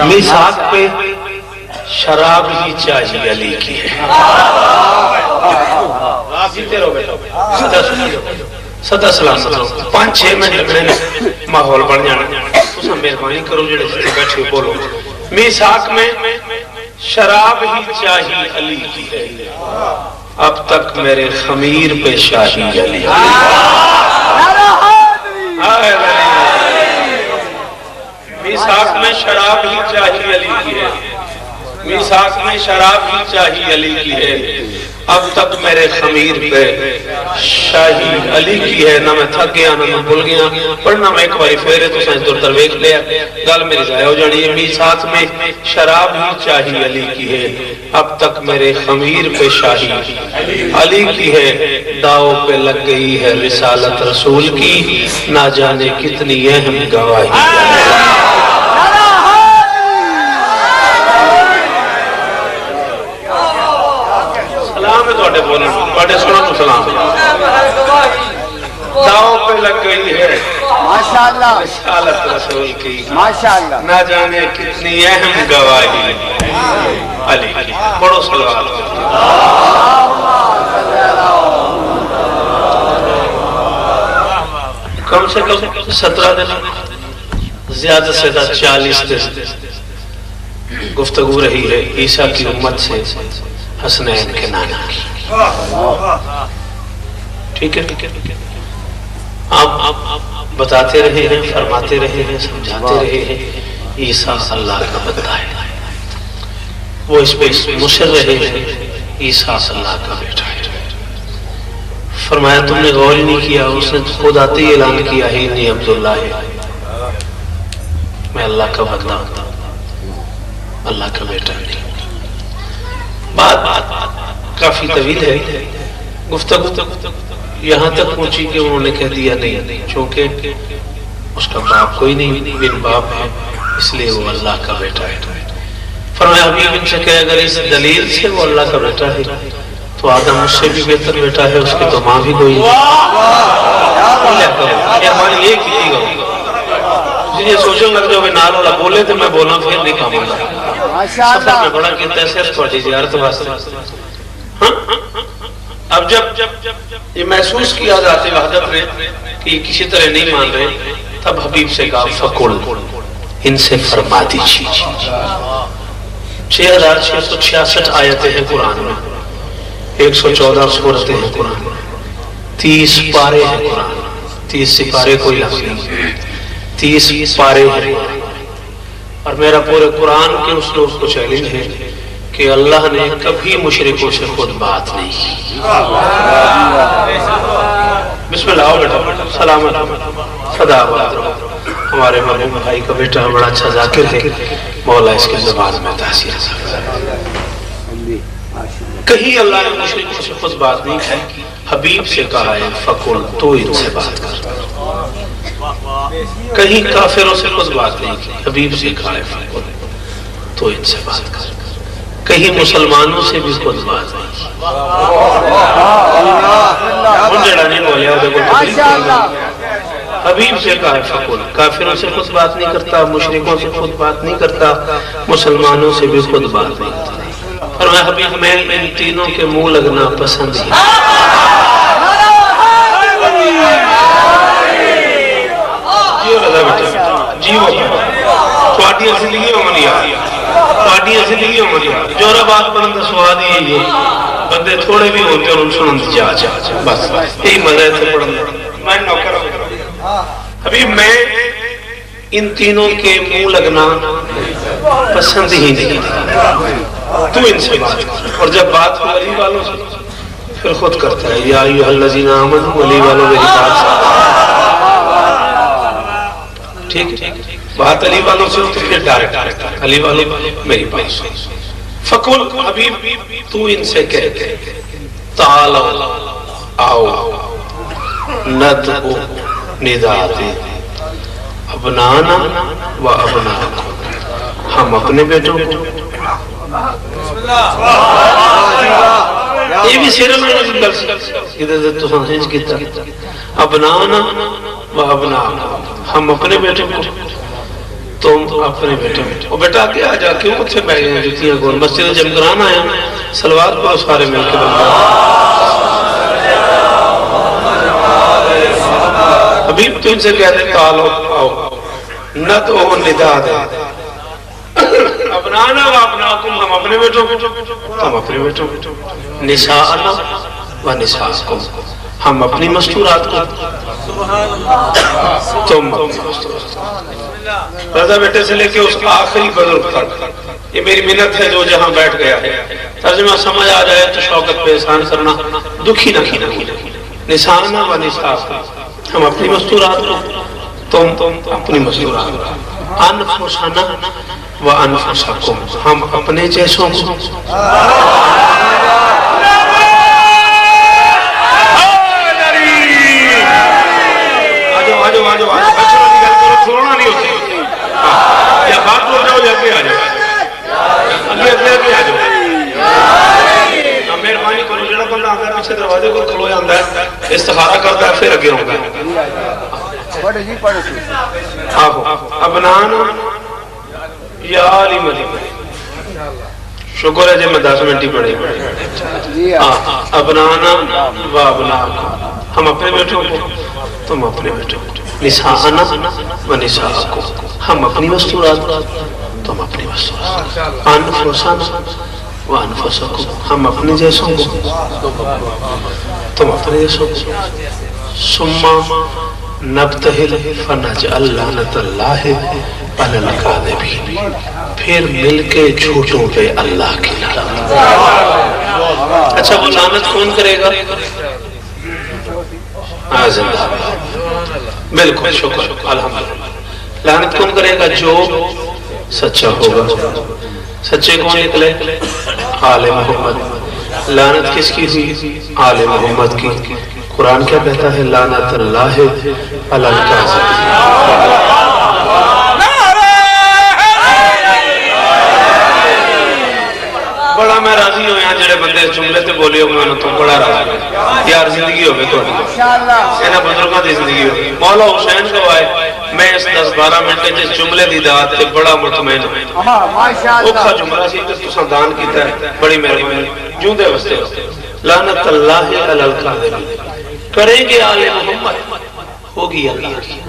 میثاق پہ شراب ہی چاہیے علی کی ہے. سدا سلامت ہو 5-6 منٹ لگنے ماحول بن جانا. تسا مہربانی کرو جڑے جتنے بیٹھے بولو. میثاق میں شراب ہی چاہیے علی کی ہے، اب تک میرے خمیر پہ شاہی علی. میثاق میں شراب ہی چاہیے علی کی ہے، میثاق میں شراب ہی چاہیے علی کی ہے، اب تک میرے خمیر پہ شاہی علی کی ہے. نہ میں تھک گیا نہ میں بھول گیا پڑھنا میں ایک باری پھیرے تو سائنس دور ترویک لیا گل میری ضائع ہو جانی ہے. میثاق میں شراب ہی چاہیے علی کی ہے، اب تک میرے خمیر پہ شاہی علی کی ہے. داؤ پہ لگ گئی ہے رسالت رسول کی، نہ جانے کتنی اہم گواہی. داؤ پہ لگ گئی ہے رسالت رسول کی، نہ جانے کتنی اہم گواہی. علی پڑھو صلوات. کم سے کم 17 دن زیادہ سے زیادہ 40 دن گفتگو رہی ہے عیسیٰ کی امت سے حسنین کے نانا کی. ٹھیک ہے، آپ بتاتے رہے ہیں، فرماتے رہے ہیں، سمجھاتے رہے ہیں عیسیٰ اللہ کا بندہ ہے. وہ اس پہ مصر رہے ہیں عیسیٰ اللہ کا بیٹا ہے. فرمایا تم نے غور ہی نہیں کیا، اس نے خود آتے ہی اعلان کیا ہے انی عبداللہ ہے، میں اللہ کا بندہ ہوں، اللہ کا بیٹا ہے. بات کافی طویل ہے، گفتگو یہاں تک پہنچی کہ انہوں نے کہہ دیا نہیں، چونکہ اس کا باپ کوئی نہیں، بن باپ ہے، اس لیے وہ اللہ کا بیٹا ہے. فرمایا حبیب ان سے کہے اگر اس دلیل سے وہ اللہ کا بیٹا ہے تو آدم اس سے بھی بہتر بیٹا ہے، اس کی تو ماں بھی کوئی نہیں. ہماری ایک ہی گا یہ سوچنے لگ جاؤ نال والا بولے تو میں بولا پھر نہیں کام ہوگا. سفر میں بڑا کہتا ہے صرف تھوڑی زیارت واسطے. اب جب یہ محسوس کیا ذات وحدت نے کہ یہ کسی طرح نہیں مان رہے، تب حبیب سے کہا فقل ان سے فرما دیجیے. 6666 آیتیں ہیں قرآن میں، 114 سورتیں ہیں قرآن میں، 30 پارے ہیں قرآن میں. 30 سپارے کوئی لفظ نہیں، 30 پارے ہیں. اور میرا پورے قرآن کے اسلوب کو چیلنج ہے کہ اللہ نے کبھی مشرکوں سے خود بات نہیں کی. بسم اللہ بیٹا، سلامت صدا آباد رہو. ہمارے مرحوم بھائی کا بیٹا بڑا اچھا ذاکر ہے، مولا اس کے زبان میں تاثیر. کہیں اللہ نے مشرکوں سے خود بات نہیں کی، حبیب سے کہا ہے فقل تو ان سے بات کر. کہیں کافروں سے خود بات نہیں کی، حبیب سے کہا ہے فقل تو ان سے بات کر. کہیں مسلمانوں سے بھی خود بات نہیں کی. حبیب سے کہا ہے فقل. کافروں سے خود بات نہیں کرتا، مشرکوں سے خود بات نہیں کرتا، مسلمانوں سے بھی خود بات نہیں کرتا. اور میں حبیب میں ان تینوں کے منہ لگنا پسند ہے. جو بات پڑھنے کا سواد ہی ہے، بندے تھوڑے بھی ہوتے ہیں ان سنن جا بس یہی مزہ ہے پڑھنے. حبیب میں ان تینوں کے منہ لگنا پسند ہی نہیں، تو ان سے بات کر. اور جب بات ہو علی والوں سے پھر خود کرتا ہے یا ایھا الذین آمنوا، علی والوں میری بات سے. ٹھیک ہے، بات علی والوں سے تو پھر ڈائریکٹ علی والوں میری بات سے. فقل حبیب تو ان سے کہتے تعالوا آؤ ندعو ندا دے ابنانا و ابناکم، ہم اپنے بیٹوں کو. یہ بھی سیرہ میں ادھر تو سنسنج کی طرح ابنانا و ابناکم، ہم اپنے بیٹوں کو. تو تم اپنے بیٹے وہ بیٹا آگے آ جا کیوں اتنے بیٹھ گئے جتیاں گول مسجد جمگران آیا سلوات پڑھو سارے مل کے بندہ حبیب تو ان سے کہتے تعالو آؤ نہ تو وہ ندا دے ابنانا و ابناکم ہم اپنے بیٹوں تم اپنے بیٹوں نساءنا و نساءکم ہم اپنی مستورات کو تم اپنی مستورات رضا بیٹے سے لے کے اس آخری بزرگ تک یہ میری منت ہے جو جہاں بیٹھ گیا ہے ترجمہ سمجھ آ جائے تو شوقت پہ احسان کرنا دکھی نہ کی نساءنا و نساءکم ہم اپنی مستورات کو تم اپنی مستورات انفسنا و انفسکم ہم اپنے جیسوں کو آجو بچوں کی گل کرو چھوڑنا نہیں ہوتی یا بات ہو جاؤ یا اگلے آ جاؤ اگلے آ جاؤ مہربانی کرو جڑا بندہ آتا ہے پیچھے دروازے کو کھلو جاتا ہے استخارہ کرتا ہے پھر اگے ہوتا ہے ابنانا یا علی مدینہ شکر ہے جب میں 10 منٹ ہی پڑھے ابنانا و ابناکم ہم اپنے بیٹوں کو تم اپنے بیٹوں نساءنا و نساءکم ہم اپنی مستورات تم اپنی مستورات انفسنا و انفسکم ہم اپنے جیسوں کو تم اپنے جیسوں کو ثم نبتہل فنجعل لعنت اللہ علی الکاذبین پھر مل کے جھوٹوں پہ اللہ کی لعنت اچھا وہ لعنت کون کرے گا زندہ بالکل شکر الحمدللہ لعنت کون کرے گا جو سچا ہوگا سچے کون نکلے آل محمد لعنت کس کی ہوئی آل محمد کی قرآن کیا کہتا ہے لعنت اللہ علی الکاذبین بڑا میں راضی ہوں یہاں جڑے بندے اس جملے تے بولے ہو میں تو بڑا راضی ہوں یار زندگی ہوگی تو اینا بزرگاں دی زندگی ہوگی مولا حسین گوائے میں اس 10-12 منٹ جس جملے دی داد تے بڑا مطمئن ہوں اوکھا جملہ سی تو سندان کیتا ہے بڑی مہربانی جوں دے وستے لعنت اللہ علی الکاذبین کریں گے آل محمد ہوگی اللہ کی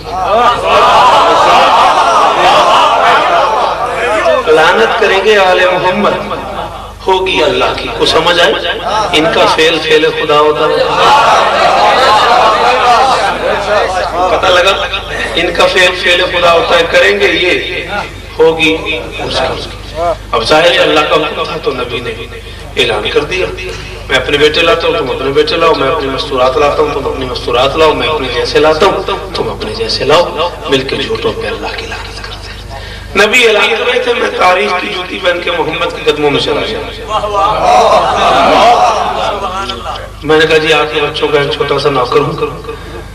لعنت کریں گے آل محمد ہوگی اللہ کی کو سمجھ آئے ان کا فعل خدا ہوتا پتہ لگا ان کا فعل خدا ہوتا ہے کریں گے یہ ہوگی اس کی اب ظاہر اللہ کا حکم تھا تو نبی نے اعلان کر دیا میں اپنے بیٹے لاتا ہوں تم اپنے بیٹے لاؤ میں اپنی مستورات لاتا ہوں تم اپنی مستورات لاؤ میں اپنے جیسے لاتا ہوں تم اپنے جیسے لاؤ مل کے جھوٹوں پہ اللہ کی لعنت کرتے ہیں نبی اعلان کر رہے تھے میں تاریخ کی جوتی بن کے محمد کے قدموں میں چلا گیا میں نے کہا جی آپ کے بچوں کا ایک چھوٹا سا نوکر ہوں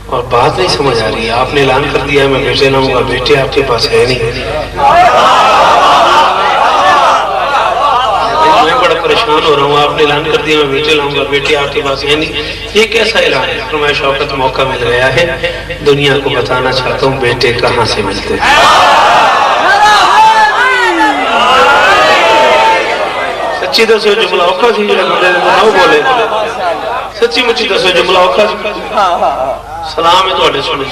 اور بات نہیں سمجھ آ رہی ہے آپ نے اعلان کر دیا ہے میں بیٹے لاؤں گا بیٹے آپ کے پاس ہے نہیں میں بڑا پریشان ہو رہا ہوں آپ نے اعلان کر دیا میں بیٹے لاؤں گا بیٹے آپ کے پاس ہے نہیں یہ کیسا اعلان ہے فرمایا شوکت موقع مل گیا ہے دنیا کو بتانا چاہتا ہوں بیٹے کہاں سے ملتے ہیں سچی دسو جملہ اوکھا سی جڑے بندے نہ بولے سچی مچی دسو جملہ اوکھا سی سلام ہے تواڈے سنے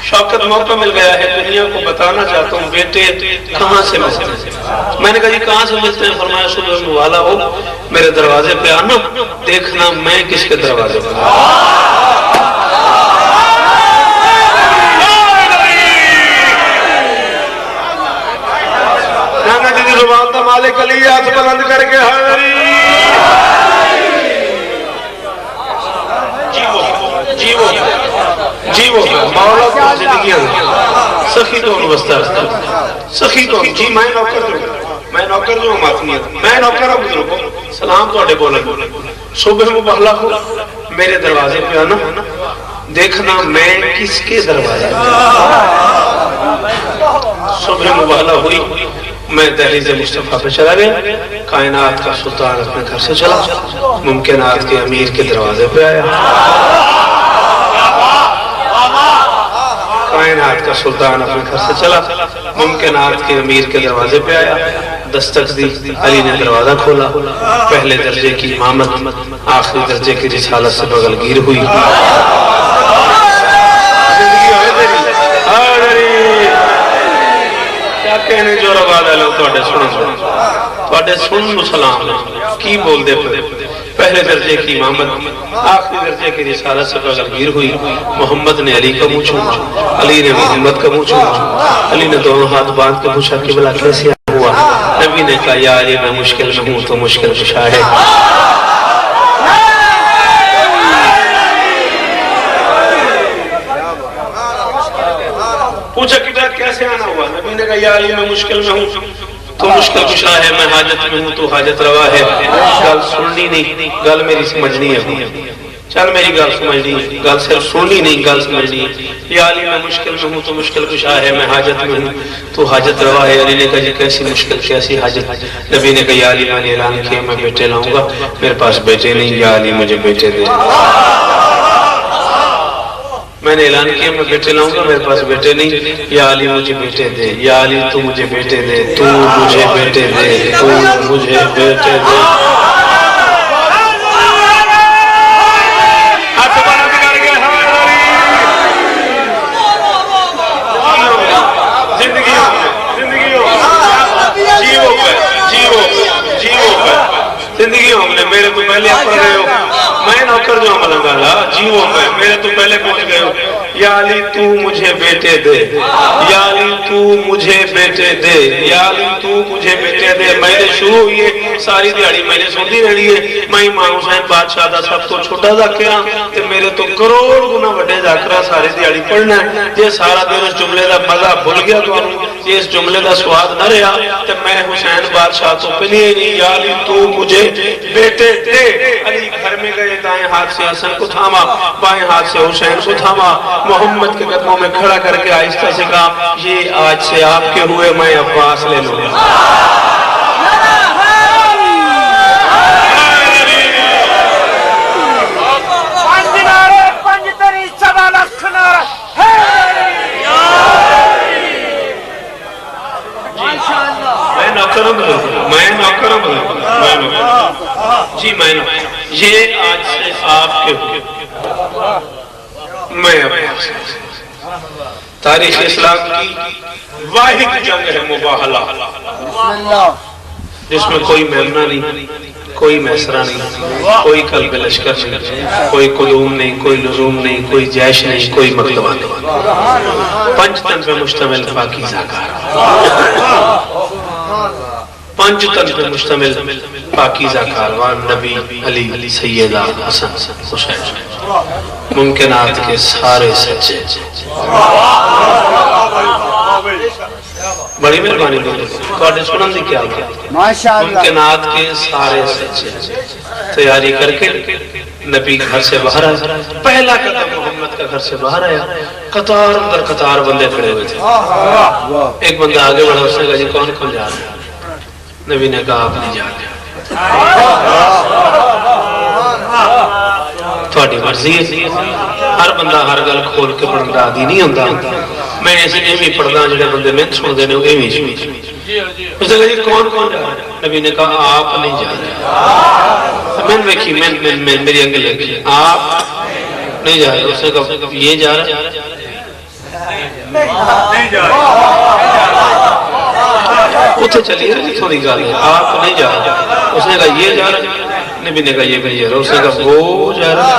شوکت موقع مل گیا ہے دنیا کو بتانا چاہتا ہوں بیٹے کہاں سے ملتے ہیں میں نے کہا جی کہاں سے ملتے ہیں فرمایا صبح میں والا ہو میرے دروازے پہ آنا دیکھنا میں کس کے دروازے پہ زبان دا مالک علی ہاتھ بلند کر کے حاضری جی وہ مولا کو زندگیاں سخی تو انوستا سخی تو جی میں نوکر جو ماتمیت میں نوکر ہوں بزرگوں سلام تو اڈے بولے صبح مبہلا ہو میرے دروازے پہ آنا دیکھنا میں کس کے دروازے صبح مبہلا ہوئی میں دہلیز مصطفیٰ پہ چلا گیا کائنات کا سلطان اپنے گھر سے چلا ممکنات کے امیر کے دروازے پہ آیا کائنات کا سلطان اپنے گھر سے چلا، ممکنات کے امیر کے دروازے پہ آیا، دستک دی، علی نے دروازہ کھولا، پہلے درجے کی امامت آخری درجے کی رسالت سے بغل گیر ہوئی۔ کیا کہنے جو روا دے لو توڑے سنن سلام کی بول دے پہلے درجے کی امامت آخری درجے کی رسالت سے بغل گیر ہوئی۔ محمد نے علی کا منہ چوما، علی نے محمد کا منہ چوما، علی نے دونوں ہاتھ باندھ کے پوچھا کہ بلا کیسے ہوا؟ نبی نے کہا یا علی میں مشکل میں ہوں تو مشکل کشا ہے۔ پوچھا کہ کیسے آنا ہوا؟ نبی نے کہا یا علی میں مشکل میں ہوں تو مشکل کشا ہے، میں حاجت میں ہوں تو حاجت روا ہے۔ گل سننی نہیں، گل میری سمجھنی ہے، چل میری گل سمجھنی ہے، گل صرف سننی نہیں، گل سمجھنی ہے۔ یا علی میں مشکل میں ہوں تو مشکل کشا ہے، میں حاجت میں ہوں تو حاجت روا ہے۔ علی نے کہا جی کیسی مشکل کیسی حاجت؟ نبی نے کہا یا علی میں نے اعلان کیا میں بیٹے لاؤں گا، میرے پاس بیٹے نہیں، یا علی مجھے بیٹے دے۔ میں نے اعلان کیا میں بیٹے لاؤں گا، میرے پاس بیٹے نہیں، یا علی مجھے بیٹے دے، یا علی تو مجھے بیٹے دے، تو مجھے بیٹے دے، تو مجھے بیٹے دے۔ زندگی ہو گئے میرے تو پہلے پڑھ گئے ہو، میں نوکر جو عمل گالا جیو میں میرے تو پہلے پہنچ گئے ہو۔ یا علی تو مجھے بیٹے دے، یا علی تو مجھے بیٹے دے، یا علی تو مجھے بیٹے دے۔ میں نے شروع ہوئی ساری دیہڑی میں نے سنتی رہی ہے، میں امام حسین بادشاہ دا سب تو چھوٹا ذاکرہ تے میرے تو کروڑ گنا بڑے ذاکرہ سارے دیہڑی پڑھنا ہے۔ یہ سارا دن اس جملے دا مزہ بھول گیا تو یہ اس جملے دا سواد نہ رہا تے میں حسین بادشاہ تو پنی نہیں۔ یا علی تو مجھے بیٹے دے۔ علی گھر میں گئے، دائیں ہاتھ سے حسن کو تھاما، بائیں ہاتھ سے حسین کو تھاما، محمد کے قدموں میں کھڑا کر کے آہستہ سے کہا یہ آج سے آپ کے ہوئے، میں عباس لے لوں گا۔ میں نوکروں جی میں یہ آج سے آپ کے ہوئے، میں عباس۔ تاریخ اسلام کی واحد جنگ ہے مباہلہ، جس میں کوئی میمنہ نہیں، کوئی میسرہ نہیں، کوئی قلب لشکر نہیں، کوئی قدوم نہیں، کوئی لزوم نہیں، کوئی جیش نہیں، کوئی مکتبہ نہیں۔ پنج تن پہ مشتمل پاکیزہ کار، پنج تن پہ مشتمل پاکیزہ کاروان، نبی، علی، سیدہ، حسن، حسین، ممکنات کے سارے سچے۔ بڑی مہربانی کوڈے سنن دی کیا کیا ممکنات کے سارے سچے۔ تیاری کر کے نبی گھر سے باہر آیا، پہلا قدم محمد کا گھر سے باہر آیا، قطار اندر قطار بندے کھڑے ہوئے تھے۔ ایک بندہ آگے بڑھا، اس نے کہا جی کون کون جا رہا ہے؟ نبی نے کہا آپ نہیں جا رہے، تھوڑی مرضی ہے۔ ہر بندہ ہر گل کھول کے پڑھنا عادی نہیں ہوتا، میں ایسے ایویں پڑھنا جڑے بندے میں چھوڑ دینے ہو ایویں اس نے کہا جی کون کون جا رہا ہے؟ نبی نے کہا آپ نہیں جا رہے۔ میں دیکھی میں میری انگل دیکھی، آپ نہیں جا رہے۔ اس نے کہا یہ جا رہا ہے؟ اتھے چلی رہی تھوڑی گال ہے، آپ نہیں جا رہے۔ اس نے کہا یہ جا رہا ہے؟ نبی نے کہا یہ بھی جا رہا ہے۔ اس نے کہا وہ جا رہا ہے؟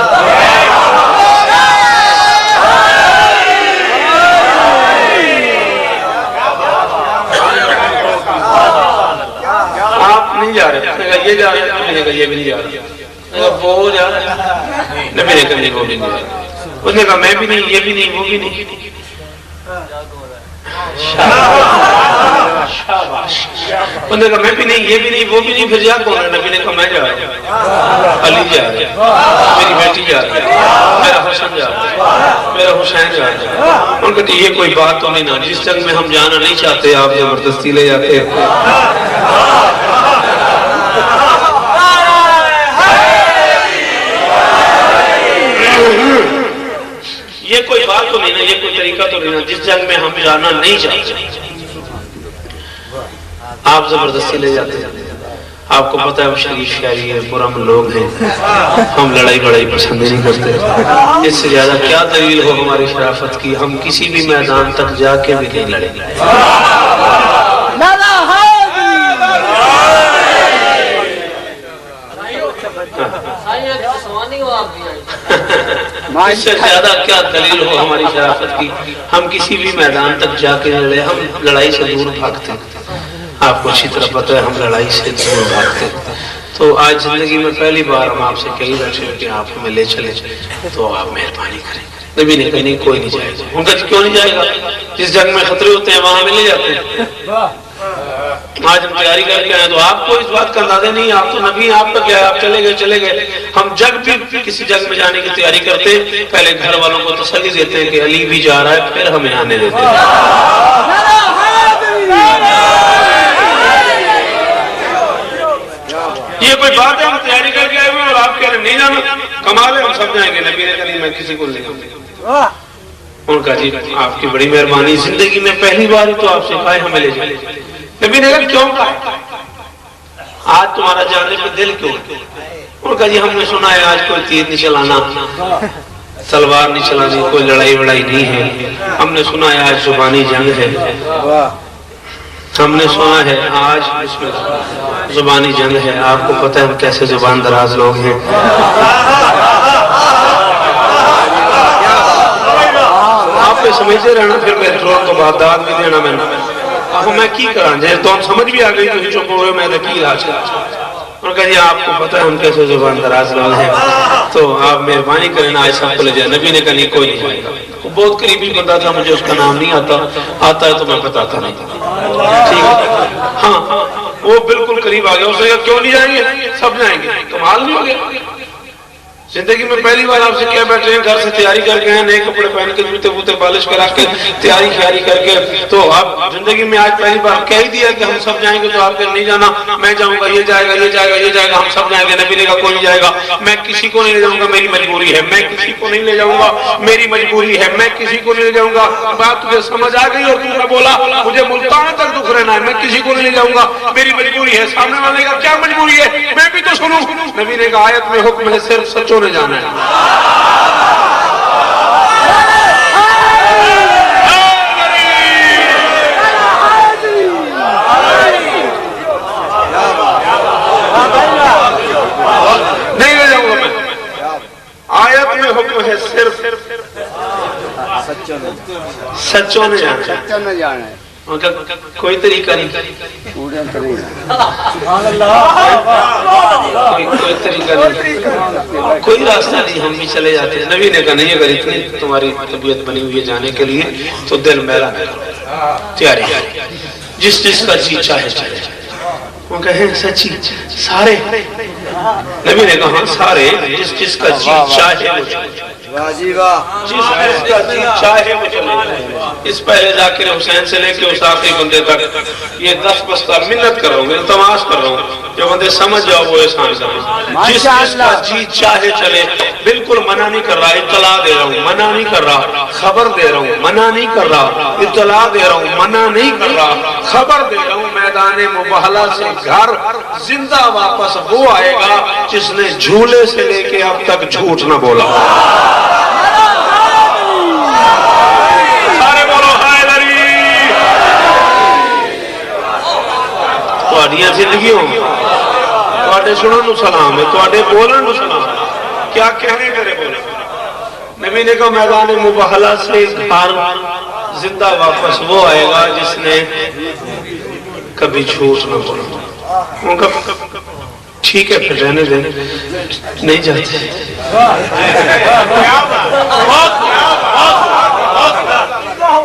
آپ نہیں جا رہے۔ اس نے کہا یہ جا رہا ہے؟ نبی نے کہا یہ بھی نہیں جا رہا ہے۔ وہ جا رہا ہے؟ نبی نے کہا نہیں وہ بھی نہیں جا رہا ہے۔ اس نے کہا میں بھی نہیں، یہ بھی نہیں، وہ بھی نہیں۔ انہوں نے کہا میں بھی نہیں، یہ بھی نہیں، وہ بھی نہیں، پھر جا کون ہے؟ نبی نے کہا میں جا رہا ہوں، علی جا رہا ہے، میری بیٹی جا رہی ہے، میرا حسن جا رہا ہے، میرا حسین جا رہا ہے۔ ان کہتے یہ کوئی بات تو نہیں نا، جس جنگ میں ہم جانا نہیں چاہتے آپ زبردستی لے جاتے ہیں۔ یہ یہ کوئی بات تو نہیں نا، یہ کوئی طریقہ تو نہیں نا جس جنگ میں ہم جانا نہیں چاہتے آپ زبردستی لے جاتے ہیں. آپ کو پتہ ہے ہم شریف شہری ہیں، پرامن لوگ ہیں، ہم لڑائی بڑائی پسند نہیں کرتے. اس سے زیادہ کیا دلیل ہو ہماری شرافت کی، ہم کسی بھی میدان تک جا کے بھی نہیں لڑیں گے. اس سے زیادہ کیا دلیل ہو ہماری شرافت کی، ہم کسی بھی میدان تک جا کے لڑیں، ہم لڑائی سے دور بھاگتے ہیں. آپ کو اچھی طرح پتہ ہے ہم لڑائی سے دور بھاگتے ہیں. تو آج زندگی میں پہلی بار ہم آپ سے کہی بیٹھے کہ آپ ہمیں لے چلے، تو آپ مہربانی کریں. نبی نے کہا نہیں کوئی نہیں جائے گا. ان کا کیوں نہیں جائے گا؟ جس جنگ میں خطرے ہوتے ہیں وہاں ہمیں لے جاتے ہیں. آج ہم تیاری کر کے آئے تو آپ کو اس بات کا اندازہ نہیں، آپ تو نبی، آپ کا کیا ہے، آپ چلے گئے. ہم جب بھی کسی جنگ میں جانے کی تیاری کرتے ہیں پہلے گھر والوں کو تسلی دیتے ہیں کہ علی بھی جا رہا ہے، پھر ہمیں آنے دیتے ہیں. یہ کوئی بات ہے ہم تیاری کر کے آئے ہوئے اور آپ کہہ رہے نہیں جانا؟ کمال ہے، ہم سب جائیں گے. نبی نے کہا نہیں میں کسی کو نہیں جاؤں. ان کا جی آپ کی بڑی مہربانی، زندگی میں پہلی بار ہی تو آپ سے کہا ہمیں لے جائیں. نبی نے کہا کیوں کہا، آج تمہارا جانے پہ دل کیوں؟ ان کا جی ہم نے سنا ہے آج کوئی تیر نہیں چلانا، تلوار نہیں چلانی، کوئی لڑائی وڑائی نہیں ہے. ہم نے سنا ہے آج زبانی جنگ ہے، ہم نے سنا ہے آج اس میں زبانی جنگ ہے. آپ کو پتہ ہے ہم کیسے زبان دراز لوگ ہیں. آپ نے سمجھتے رہنا، پھر میرے روڈ کو بادات بھی دینا میں اب میں کی کران جائے تو ہم سمجھ بھی آگئی تو چپ ہوئے میں نے کی علاج کر. انہوں نے کہا جی آپ کو پتہ ہے ہم کیسے زبان دراز لوگ ہیں، تو آپ مہربانی کریں آج سب کو لے جائے. نبی نے کہا نہیں کوئی نہیں جائے گا. وہ بہت قریبی بندہ تھا، مجھے اس کا نام نہیں آتا ہے تو میں بتاتا نہیں. ٹھیک ہے ہاں وہ بالکل قریب آ گیا. اس نے کہا کیوں نہیں جائیں گے، سب جائیں گے. کمال نہیں ہو گیا. زندگی میں پہلی بار آپ سے کیا بیٹھے ہیں، گھر سے تیاری کر کے ہیں، نئے کپڑے پہن کے جوتے ووتے پالش کرا کے تیاری کر کے، تو آپ زندگی میں آج پہلی بار کہہ ہی دیا کہ ہم سب جائیں گے تو آپ نہیں جانا، میں جاؤں گا، یہ جائے گا، یہ جائے گا، یہ جائے گا، ہم سب جائیں گے. نبی نے کہا کوئی نہیں جائے گا. میں کسی کو نہیں لے جاؤں گا، میری مجبوری ہے. میں کسی کو نہیں لے جاؤں گا، میری مجبوری ہے. میں کسی کو نہیں لے جاؤں گا. بات تجھے سمجھ آ گئی اور تم نے بولا مجھے ملتان تک دکھ رہنا ہے، میں کسی کو نہیں لے جاؤں گا، میری مجبوری ہے. سامنے والے کا کیا مجبوری ہے میں بھی تو سنوں. نبی نے کہا آیت میں حکم ہے صرف سچوں نے جانا ہے. نہیں لے جاؤں گا میں. آیت میں حکم ہے صرف سچوں نے جانا ہے. کوئی طریقہ نہیں، کوئی طریقہ نہیں، کوئی راستہ نہیں، ہم بھی چلے جاتے ہیں. نبی نے کہا نہیں اگر اتنی تمہاری طبیعت بنی ہوئی ہے جانے کے لیے تو دل میرا تیاری جس کا جی چاہے چلے. وہ کہیں سچی سارے؟ نبی نے کہا سارے، جس کا جی چاہے وہ چلے. جس کا جی چاہے وہ چلے. اس پہلے ذاکر حسین سے لے کے اس آخری بندے تک یہ 10 بستہ منت کر رہا ہوں، التماس کر رہا ہوں، جو بندے سمجھ جاؤ وہ احسان کریں. جس کا جی چاہے چلے. بالکل منع نہیں کر رہا، اطلاع دے رہا ہوں، منع نہیں کر رہا، خبر دے رہا ہوں، منع نہیں کر رہا، اطلاع دے رہا ہوں، منع نہیں کر رہا، خبر دے رہا ہوں. میدان مباہلہ سے گھر زندہ واپس وہ آئے گا جس نے جھولے سے لے کے اب تک جھوٹ نہ بولا. سارے بولو ہائے لری. تھوڑیاں زندگیوں تھوڑے سنن نو سلام ہے، تھوڑے بولن نو سلام. کیا کہنے کرے بولے. نبی نے کہا میدان مباہلہ سے گھر زندہ واپس وہ آئے گا جس نے کبھی جھوٹ نہ بولا. ٹھیک ہے پھر رہنے دینے نہیں جاتے.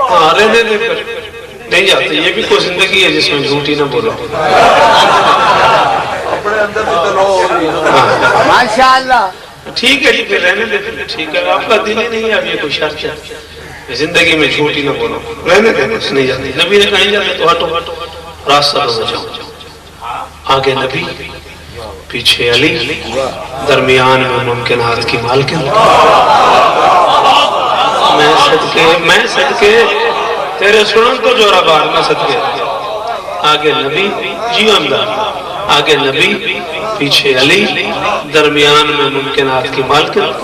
ہاں رہنے دے پھر نہیں جاتے. یہ بھی کوئی زندگی ہے جس میں جھوٹی نہ بولا. ماشاءاللہ. ٹھیک ہے جی پھر رہنے دے. ٹھیک ہے آپ کا دل ہی نہیں ہے اب یہ کوئی شرط ہے زندگی میں جھوٹی نہ بولو. رہنے دے بس نہیں جاتے. نبی نے کہیں جاتے تو ہٹو راستہ دو جاؤ. آگے نبی پیچھے علی، درمیان میں ممکنات کی مالکن. میں صدقے تیرے سنن تو جورا بار میں صدقے آگے نبی جی اندر آگے نبی پیچھے علی درمیان میں ممکنات کی مالکت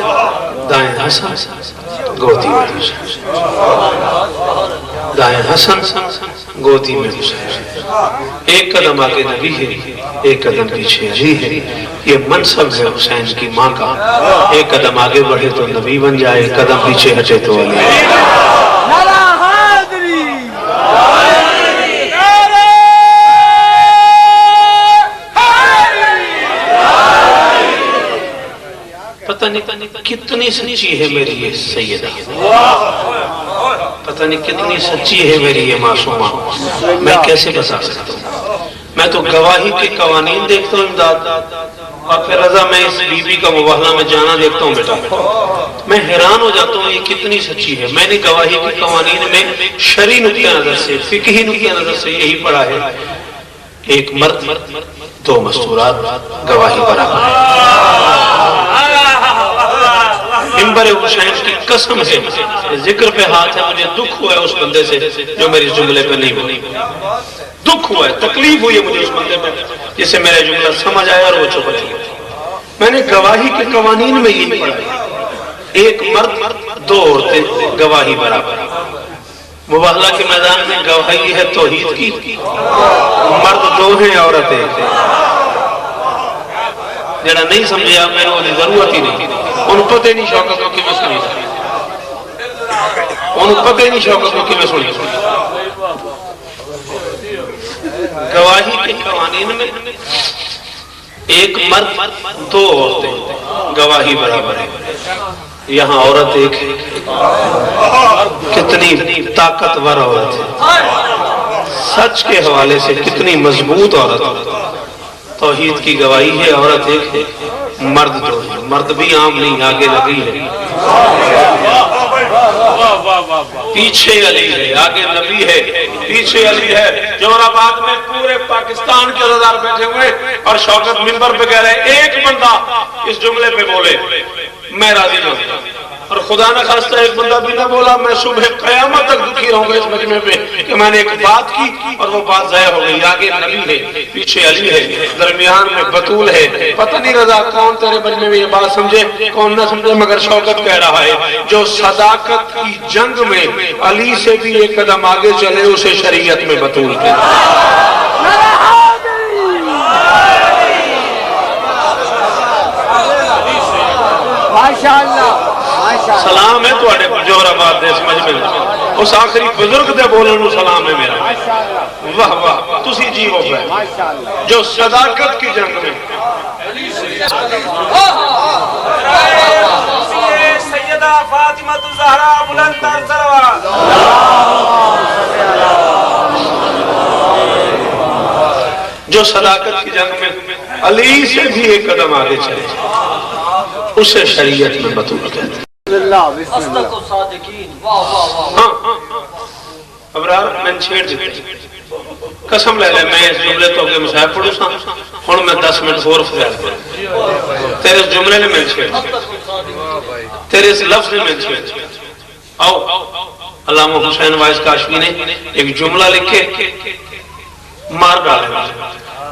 دائیں حسن گودی میں حسین دائیں حسن گودی میں حسین ایک قدم آگے نبی ہے ایک قدم پیچھے علی ہے یہ منصب ہے حسین کی ماں کا ایک قدم آگے بڑھے تو نبی بن جائے ایک قدم پیچھے ہٹے تو علی پتہ نہیں کتنی سچی ہے میری یہ سیدہ پتہ نہیں کتنی سچی ہے میری یہ معصومہ میں کیسے بتا سکتا ہوں میں تو گواہی کے قوانین دیکھتا ہوں امداد اور پھر رضا میں اس بی بی کا مباہلہ میں جانا دیکھتا ہوں بیٹا میں حیران ہو جاتا ہوں یہ کتنی سچی ہے میں نے گواہی کے قوانین میں شرعی نقطہ نظر سے فقہی نقطہ نظر سے یہی پڑھا ہے ایک مرد دو مستورات گواہی برابر منبر حسین کی قسم ہے ذکر پہ ہاتھ ہے مجھے دکھ ہوا ہے اس بندے سے جو میری جملے پہ نہیں بنی دکھ ہوا ہے تکلیف ہوئی ہے مجھے اس بندے پہ جسے میرے جملہ سمجھ آیا اور وہ چپ رہے میں نے گواہی کے قوانین میں یہی پڑھا ایک مرد دو عورتیں گواہی برابر مباہلہ کے میدان میں گواہی ہے توحید کی مرد دو ہیں عورت ایک جڑا نہیں سمجھا میں نے وہ ضرورت ہی نہیں ان پتہ نہیں شوکت کو کی میں سنی ان پتہ نہیں شوکت کو کی میں سنی گواہی کے قوانین میں ایک مرد دو عورتیں گواہی برابر ہے یہاں عورت ایک کتنی طاقتور عورت ہے سچ کے حوالے سے کتنی مضبوط عورت توحید کی گواہی ہے عورت ایک ہے مرد دو ہے مرد بھی عام نہیں آگے لگی ہے پیچھے علی ہے آگے نبی ہے پیچھے علی ہے جوہر آباد میں پورے پاکستان کے عزادار بیٹھے ہوئے اور شوکت منبر پہ کہہ رہے ایک بندہ اس جملے پہ بولے میں راضی نہیں اور خدا نہ خواستہ ایک بندہ بھی نہ بولا میں صبح قیامت تک دکھی رہوں گا اس مجمع پہ کہ میں نے ایک بات کی اور وہ بات ضائع ہو گئی آگے نبی ہے پیچھے علی ہے درمیان میں بطول ہے پتہ نہیں رضا کون تیرے مجمع میں یہ بات سمجھے کون نہ سمجھے مگر شوکت کہہ رہا ہے جو صداقت کی جنگ میں علی سے بھی ایک قدم آگے چلے اسے شریعت میں بطول کہتے ہیں سلام ہے تو جوہر آباد دے سمجھ میں اس آخری بزرگ دے بولنو سلام ہے میرا واہ واہ تسی جی ہو پہ جو صداقت کی جنگ میں سیدہ فاطمہ الزہرا بلند تر صلوات جو صداقت کی جنگ میں علی سے بھی ایک قدم آگے چلے اسے شریعت میں بطول کہتے ہیں ابرار میں چھیڑ دیتے قسم لے لے میں اس جملے تو اگر مصاحب پڑھوں سا ہون میں 10 منٹ اور فضائل پڑھوں تیرے اس جملے نے میں چھیڑ تیرے اس لفظ نے میں چھیڑ آؤ علامہ حسین وائز کاشمی نے ایک جملہ لکھے مار ڈالے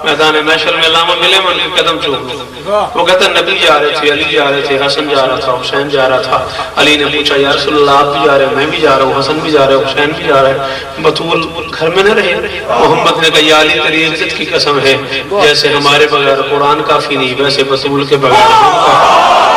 میدان محشر میں علامہ ملے میں ان کے قدم چوک وہ کہتا ہے نبی جا رہے تھے علی جا رہے تھے حسن جا رہا تھا حسین جا رہا تھا علی نے پوچھا یا رسول اللہ آپ بھی جا رہے ہیں میں بھی جا رہا ہوں حسن بھی جا رہا ہے حسین بھی جا رہا ہے بطول گھر میں نہ رہے محمد نے کہا یا علی تیری عزت کی قسم ہے جیسے ہمارے بغیر قرآن کافی نہیں ویسے بطول کے بغیر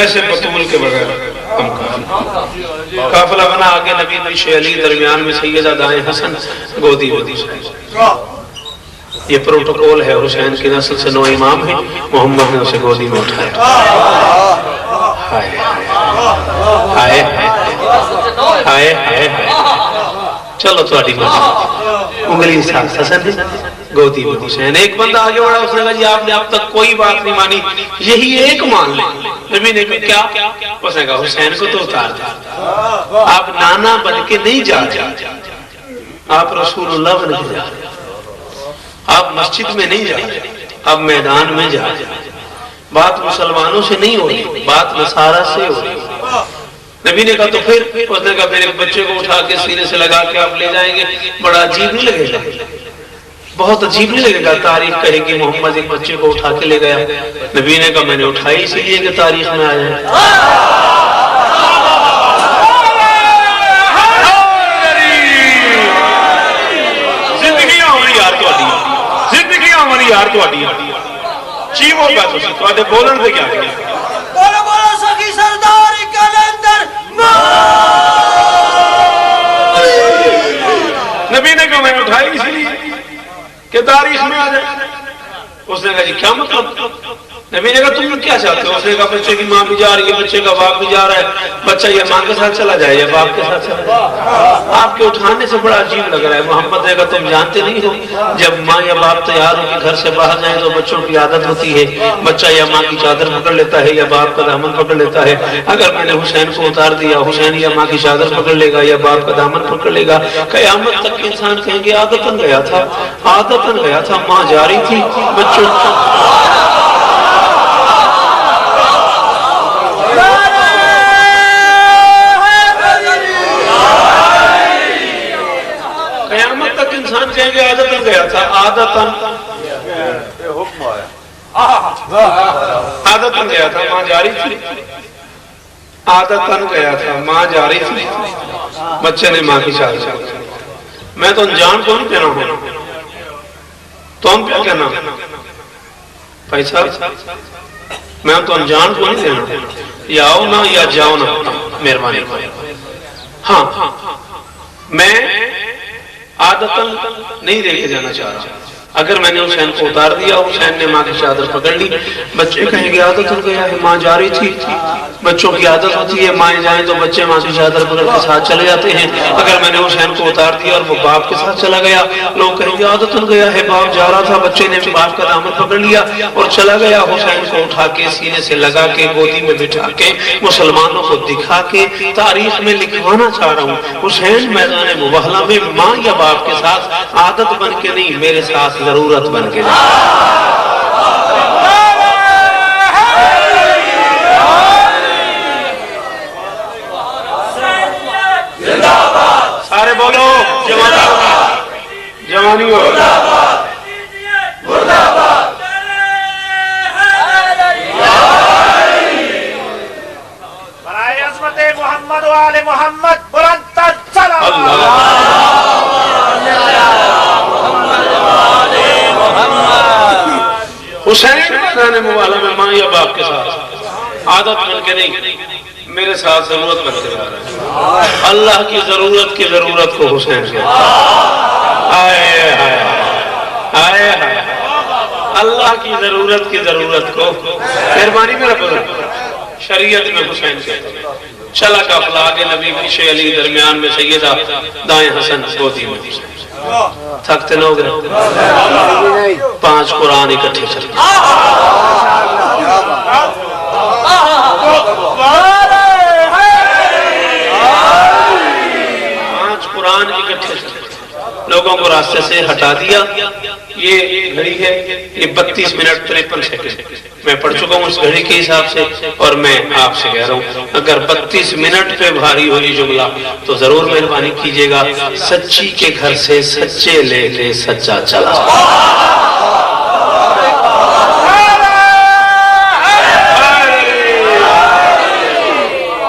ویسے بطول کے بغیر ہم قافلہ بنا، آگے نبی پیچھے علی، درمیان میں سیدہ، دائیں حسن، گودی حسین۔ یہ پروٹوکول ہے، حسین کی نسل سے 9 امام ہیں، محمد نے اسے گودی میں اٹھایا۔ ہائے ہائے ہائے، چلو تھوڑی مرضی، انگلی ساتھ حسن ہے، گودی میں حسین۔ ایک بندہ آگے بڑھا، اس نے کہا جی آپ نے اب تک کوئی بات نہیں مانی، یہی ایک مان لیں۔ نبی نے کہا کیا؟ اس نے کہا حسین کو تو اتار دیں، آپ نانا بن کے نہیں جا رہے، آپ رسول اللہ بن کے جا رہے، آپ مسجد میں نہیں جا رہے، آپ میدان میں جا رہے۔ بات مسلمانوں سے نہیں ہو رہی، بات نصارہ سے ہو رہی۔ نبی نے کہا تو پھر؟ اس نے کہا میرے بچے کو اٹھا کے سینے سے لگا کے آپ لے جائیں گے، بڑا عجیب نہیں لگے گا؟ بہت عجیب نہیں لگے گا؟ تاریخ کہے کہ محمد ایک بچے کو اٹھا کے لے گیا۔ نبی نے کہا میں نے اٹھائی اسی لیے کہ تاریخ میں آ جائے۔ زندگیاں ہماری یار تھوڑی، زندگیاں ہماری یار تھوڑی، چیمو پہ تو تھوڑے بولن سے کیا کیا؟ بولو بولو سخی سردار کلندر نبی نے کہا میں نے اٹھائی اسی لیے کہ تاریخ میں آ جائے۔ اس نے کہا جی کیا مطلب؟ نبی نے کہا تم کیا چاہتے ہو؟ اس نے کہا بچے کی ماں بھی جا رہی ہے، بچے کا باپ بھی جا رہا ہے، بچہ یا ماں کے ساتھ چلا جائے یا باپ کے ساتھ چلا جائے۔ آپ کے اٹھانے سے بڑا عجیب لگ رہا ہے۔ محمد نے کہا تم جانتے نہیں ہو جب ماں یا باپ تیار ہو کہ گھر سے باہر جائیں تو بچوں کی عادت ہوتی ہے، بچہ یا ماں کی چادر پکڑ لیتا ہے یا باپ کا دامن پکڑ لیتا ہے۔ اگر میں نے حسین کو اتار دیا، حسین یا ماں کی چادر پکڑ لے گا یا باپ کا دامن پکڑ لے گا، قیامت تک انسان کہیں گے عادتاً گیا تھا، عادتاً گیا تھا، ماں جا رہی تھی بچوں کہیں گے عادتاً گیا تھا، عادتاً گیا تھا، ماں جاری تھی، عادتاً گیا تھا، ماں جاری تھی، بچے نے ماں کی چادر۔ میں تو انجان کو نہیں کہنا ہوں، تم کیا کہنا بھائی صاحب؟ میں تو انجان کو نہیں کہنا، یا آؤ نہ یا جاؤ نہ، مہربانی۔ ہاں میں عادتاً نہیں لے کے جانا چاہ رہا۔ اگر میں نے حسین کو اتار دیا، حسین نے ماں کی چادر پکڑ لی، بچے کہیں گے عادتاً گیا ہے، ماں جا رہی تھی، بچوں کی عادت ہوتی ہے مائیں جائیں تو بچے ماں کی چادر پکڑ کے ساتھ چلے جاتے ہیں۔ اگر میں نے حسین کو اتار دیا اور وہ باپ کے ساتھ چلا گیا، لوگ کہیں گے عادتاً گیا ہے، باپ جا رہا تھا، بچے نے باپ کا دامن پکڑ لیا اور چلا گیا۔ حسین کو اٹھا کے سینے سے لگا کے گودی میں بٹھا کے مسلمانوں کو دکھا کے تاریخ میں لکھوانا چاہ رہا ہوں، حسین میدان مباہلہ میں ماں یا باپ کے ساتھ عادت بن کے نہیں، میرے ساتھ ضرورت بن کے نہیں۔ سارے بولو جوانی جوانی ہو برائے عظمت محمد و آل محمد بلند سلام۔ حسین میدان مباہلہ میں ماں یا باپ کے ساتھ عادت بن کے نہیں، میرے ساتھ ضرورت بن کے رہا ہے۔ اللہ کی ضرورت کی ضرورت کو حسین سے آئے آئے آئے آئے، اللہ کی ضرورت کو مہربانی میرا بزرگ شریعت میں حسین سے چلا قافلہ، آگے نبی پیچھے علی، درمیان میں سیدہ، دائیں حسن، گودی میں حسین۔ تھکتے نہ ہو گئے؟ 5 قرآن اکٹھے چلتے، 5 قرآن اکٹھے چلتے، لوگوں کو راستے سے ہٹا دیا۔ یہ گھڑی ہے، یہ 32 منٹ 53 سیکنڈ میں پڑھ چکا ہوں اس گھڑی کے حساب سے، اور میں آپ سے کہہ رہا ہوں اگر 32 منٹ پہ بھاری ہوئی جملہ تو ضرور مہربانی کیجئے گا، سچی کے گھر سے سچے لے کے سچا چلا۔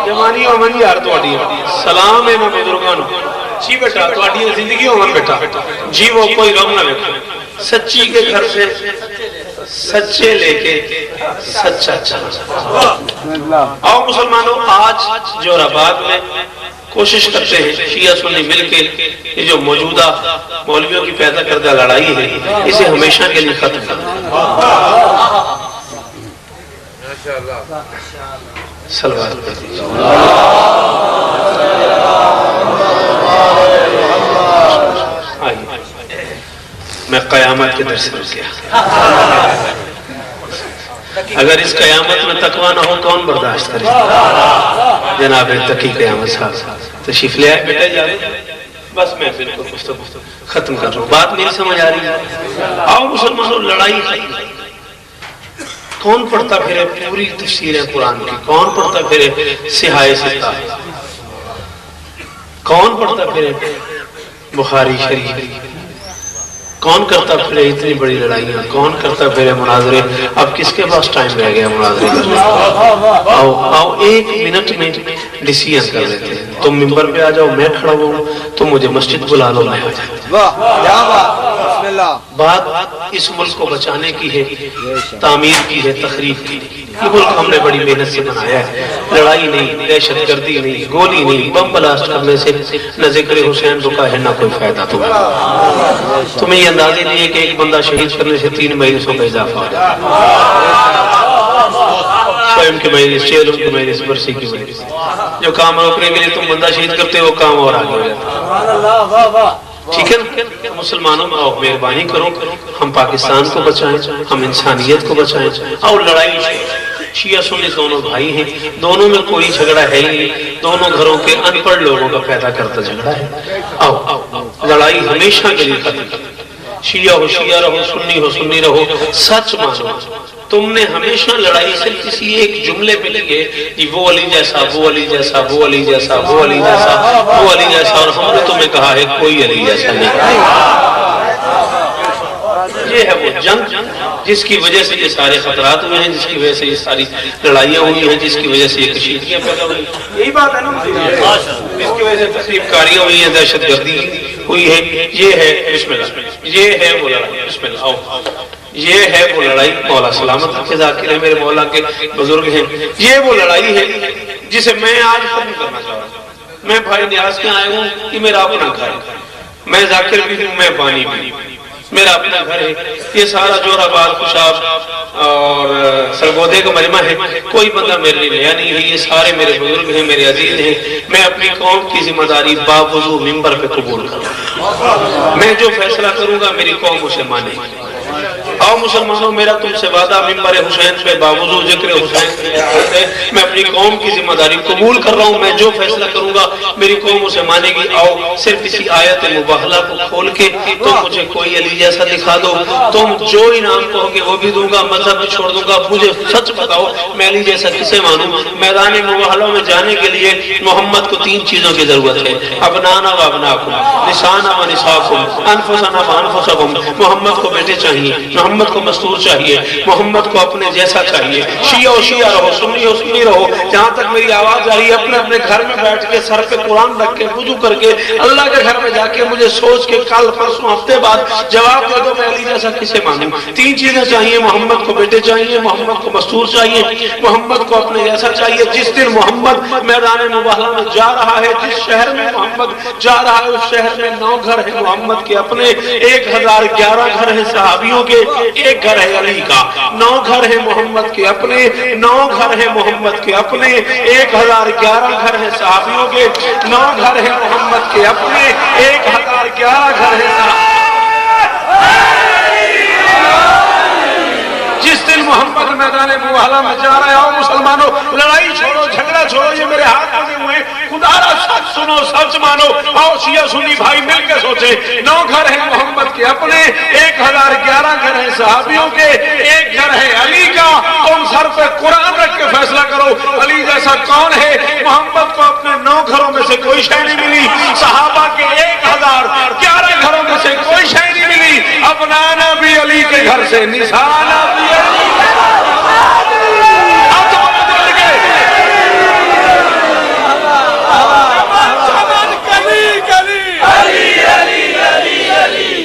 جوانی امن یار تواڈی سلام ہے میں بزرگاں جی بیٹا، تواڈی زندگی امن بیٹا جی، وہ کوئی غم نہ بیٹا، سچی کے گھر سے سچے لے کے سچا چلا۔ اور مسلمانوں آج جو رباط میں کوشش کرتے ہیں شیعہ سنی مل کے یہ جو موجودہ مولویوں کی پیدا کردہ لڑائی ہے اسے ہمیشہ کے لیے ختم کرنا۔ سلوات پڑھ دیجیے۔ میں قیامت کے درس میں کیا اگر اس قیامت میں تقوی نہ ہو کون برداشت کرے؟ جناب تقی قیامت صاحب تشریف لے آئے بیٹے جا رہے بس میں بالکل ختم کر رہا ہوں، بات میری سمجھ آ رہی ہے؟ آؤ مسلمانوں لڑائی کون پڑھتا پھرے پوری تفسیر قرآن کی؟ کون پڑھتا پھرے سہائے ستہ؟ کون پڑھتا پھرے بخاری شریف؟ کون کرتا پھرے اتنی بڑی لڑائیاں؟ کون کرتا پھرے مناظرے؟ اب کس کے پاس ٹائم رہ گیا مناظرے کرنے؟ آؤ ایک منٹ میں ڈیسیژن کر لیتے ہیں۔ تم ممبر پہ آ جاؤ، میں کھڑا ہوں، تم مجھے مسجد بلا لو، میں آ جاؤں۔ بات اس ملک کو بچانے کی ہے، تعمیر کی ہے، تخریب کی۔ یہ ملک ہم نے بڑی محنت سے بنایا ہے، لڑائی نہیں، دہشت گردی نہیں، گولی نہیں، بم بلاسٹ کرنے سے نہ ذکر حسین رکا ہے نہ کوئی فائدہ تمہیں یہ اندازے نہیں کہ ایک بندہ شہید کرنے سے 3 مجلسوں کا اضافہ ہو جائے، سوئم کی مجلس، چیلوں کی مجلس، برسی کی مجلس، جو کام روکنے کے لیے تم بندہ شہید کرتے ہو کام اور آگے ہو جاتا ہے۔ ٹھیک ہے نا؟ مسلمانوں میں آؤ مہربانی کرو، ہم پاکستان کو بچائیں، ہم انسانیت کو بچائیں۔ اور لڑائی شیعہ سنی دونوں بھائی ہیں، دونوں میں کوئی جھگڑا ہے ہی نہیں، دونوں گھروں کے ان پڑھ لوگوں کا پیدا کرتا جھگڑا ہے۔ آؤ لڑائی ہمیشہ کے لیے ختم کرو، شیعہ ہو شیعہ رہو، سنی ہو سنی رہو، سچ مانو۔ تم نے ہمیشہ لڑائی صرف کسی ایک جملے پہ لگے کہ وہ علی جیسا، وہ علی جیسا، وہ علی جیسا، وہ علی جیسا، وہ علی جیسا، اور ہم نے تمہیں کہا ہے کوئی علی جیسا نہیں۔ یہ ہے وہ جنگ جس کی وجہ سے یہ سارے خطرات ہوئے ہیں، جس کی وجہ سے یہ ساری لڑائیاں ہوئی ہیں، جس کی وجہ سے یہ کشیدگیاں پیدا ہوئی ہیں۔ یہی بات ہے نا، جس کی وجہ سے تخریب کاریاں ہوئی ہیں، دہشت گردی ہوئی ہے۔ یہ ہے بسم اللہ، یہ ہے وہ لڑائی، بسم اللہ آؤ، یہ ہے وہ لڑائی۔ مولا سلامت کے ذاکر ہے، میرے مولا کے بزرگ ہیں۔ یہ وہ لڑائی ہے جسے میں آج ختم کرنا چاہتا ہوں۔ میں بھائی نیاز کے آئے ہوں، یہ میرا اپنا گھر ہے، میں ذاکر بھی ہوں، میں بانی بھی ہوں، میرا اپنا گھر ہے۔ یہ سارا جوہر آباد، خوشاب اور سرگودے کا مجمع ہے، کوئی بندہ میرے لیے نیا نہیں ہے، یہ سارے میرے بزرگ ہیں، میرے عزیز ہیں۔ میں اپنی قوم کی ذمہ داری باوضو ممبر پہ قبول کروں، میں جو فیصلہ کروں گا میری قوم اسے مانے گی۔ آؤ مسلمانوں، میرا تم سے وعدہ ممبر حسین پہ باوضو ذکر حسین ہے، میں اپنی قوم کی ذمہ داری قبول کر رہا ہوں، میں جو فیصلہ کروں گا میری قوم اسے مانے گی۔ آؤ صرف اسی آیت مباہلہ کو کھول کے تم مجھے کوئی علی جیسا دکھا دو، تم جو انعام کہو گے وہ بھی دوں گا، مذہب بھی چھوڑ دوں گا، مجھے سچ بتاؤ میں علی جیسا کسے مانوں؟ میدان مباہلہ میں جانے کے لیے محمد کو 3 چیزوں کی ضرورت ہے، ابنانا و ابناکم، نسانا و نساکم، انفسنا و انفسکم۔ محمد کو بیٹے چاہیے، محمد کو مستور چاہیے، محمد کو اپنے جیسا چاہیے۔ شیعہ و شیعہ رہو، سنی ہو سنی رہو، جہاں تک میری آواز آ رہی ہے اپنے اپنے گھر میں بیٹھ کے سر پہ قرآن رکھ کے وضو کر کے اللہ کے گھر میں جا کے مجھے سوچ کے کل پرسوں ہفتے بعد جواب دے دو میں علی جیسا کسے مانوں۔ 3 چیزیں چاہیے، محمد کو بیٹے چاہیے، محمد کو مستور چاہیے، محمد کو اپنے جیسا چاہیے۔ جس دن محمد میدان مباہلہ میں جا رہا ہے، جس شہر میں محمد جا رہا ہے اس شہر میں 9 گھر ہیں محمد کے اپنے، 1011 گھر ہیں صحابیوں کے، 1 گھر ہے علی کا۔ 9 گھر ہیں محمد کے اپنے، 9 گھر ہیں محمد کے اپنے، 1011 گھر ہیں صحابیوں کے، 9 گھر ہیں محمد کے اپنے، 1011 گھر ہیں صحابیوں۔ جس دن محمد میدان مباہلہ میں جا رہے ہو مسلمانوں، لڑائی چھوڑو، جھگڑا چھوڑو، یہ میرے ہاتھ میں ہوئے، خدا را سچ سنو، سچ مانو۔ آؤ شیعہ سنی بھائی مل کے سوچے، 9 گھر ہیں محمد کے اپنے، 1011 گھر ہیں صحابیوں کے، 1 گھر ہے علی کا۔ تم سر پہ قرآن رکھ کے فیصلہ کرو علی جیسا کون ہے؟ محمد کو اپنے 9 گھروں میں سے کوئی شے نہیں ملی، صحابہ کے 1011 گھروں میں سے کوئی شے نہیں ملی، ابنانا بھی علی کے گھر سے، نسانا بھی علی کے گھر سے۔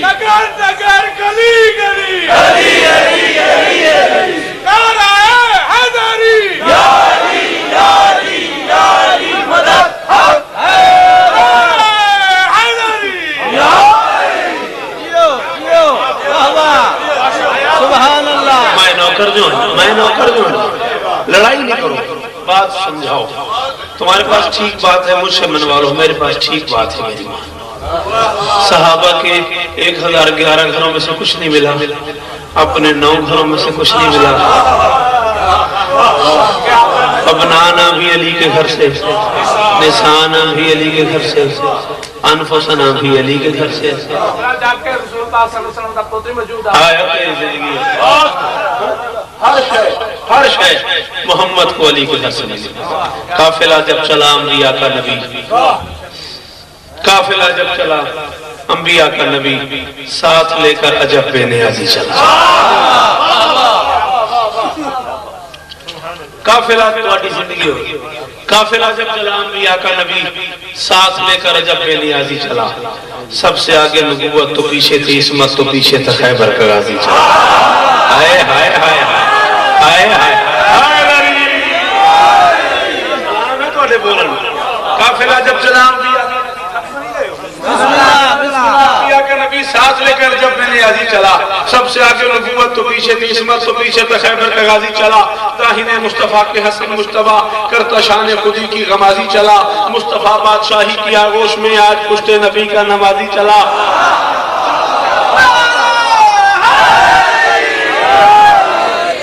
نگر نگر گلی گلی علی علی علی چاکر جو ہیں، میں نوکر جو ہیں، لڑائی نہیں کرو، بات سمجھاؤ، تمہارے پاس ٹھیک بات ہے مجھ سے منوا لو، میرے پاس ٹھیک بات ہے میری ماں۔ صحابہ کے 1011 گھروں میں سے کچھ نہیں ملا، اپنے 9 گھروں میں سے کچھ نہیں ملا، ابنانا بھی علی کے گھر سے، نسانا بھی علی کے گھر سے، انفسنا بھی علی کے گھر سے، آیت زندگی ہر شے محمد کو علی کے گھر سے ملی۔ قافلہ جب چلا انبیاء کا نبی، قافلہ جب چلا انبیاء کا نبی، ساتھ لے کر عجب بے نیازی چلا۔ قافلہ تمہاری زندگی ہوگی، قافلہ جب چلا انبیاء کا نبی، ساتھ لے کر عجب بے نیازی چلا۔ سب سے آگے نبوت تو پیچھے تھی عصمت، تو پیچھے تھا خیبر کا غازی چلا۔ ہائے ہائے ہائے ہائے ہائے ہائے بولن قافلہ جب چلا انبیاء کا نبی، ساتھ لے کر جب میں نیازی چلا، سب سے آگے نبوت تو پیچھے تھی عصمت، تو پیچھے تھا خیبر کا غازی چلا۔ داہنے مصطفیٰ کے حسن مجتبیٰ، کرتا شان خودی کی غمازی چلا۔ مصطفیٰ بادشاہی کی آغوش میں، آج پشت نبی کا نمازی چلا۔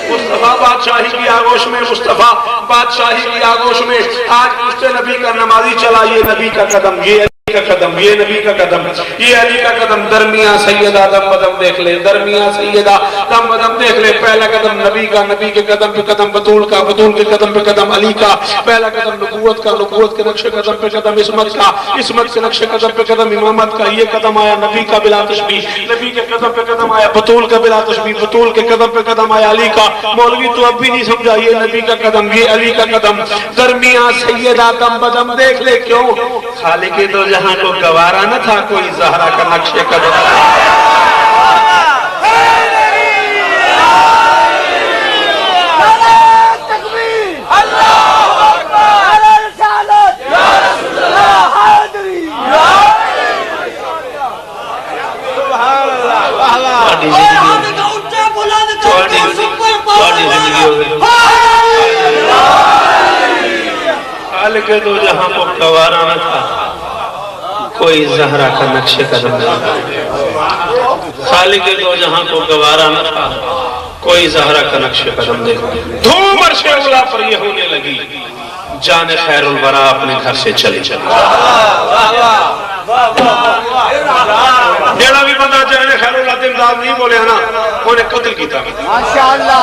مصطفیٰ بادشاہی کی آغوش میں، مصطفیٰ بادشاہی کی آغوش میں، آج پشت نبی کا نمازی چلا۔ یہ نبی کا قدم، یہ کا قدم، یہ نبی کا قدم، یہ علی کا قدم، درمیاں سیدہ دم بدم دیکھ لے، درمیاں سیدہ دم بدم دیکھ لے۔ پہلا قدم نبی کا، نبی کے قدم پہ قدم بطول کا، بطول کے قدم پہ قدم علی کا۔ پہلا قدم نبوت کا، نبوت کے نقش قدم پہ قدم عصمت کا، عصمت کے نقش قدم پہ قدم امامت کا۔ یہ قدم آیا نبی کا بلا تشبیہ، نبی کے قدم پہ قدم آیا بطول کا بلا تشبیہ، بطول کے قدم پہ قدم آیا علی کا۔ مولوی تو اب بھی نہیں سمجھا، یہ نبی کا قدم، یہ علی کا قدم، درمیاں سیدہ دم بدم دیکھ لے۔ کیوں؟ خالق دو جہاں کو گوارا نہ تھا کوئی زہرا کا نقش قدم۔ خالق دو جہاں کو گوارا نہ تھا کوئی زہرا کا نقش قدم نہیں، خالق دو جہاں کو گوارا نہ تھا کوئی زہرا کا نقش قدم نہیں۔ دھوم عرش اولا پر یہ ہونے لگی، جان خیر الورا اپنے گھر سے چلی چلی۔ جیڑا بھی بندہ جان خیر اللہ دے امداد نہیں بولے نا، انہیں قتل کیتا۔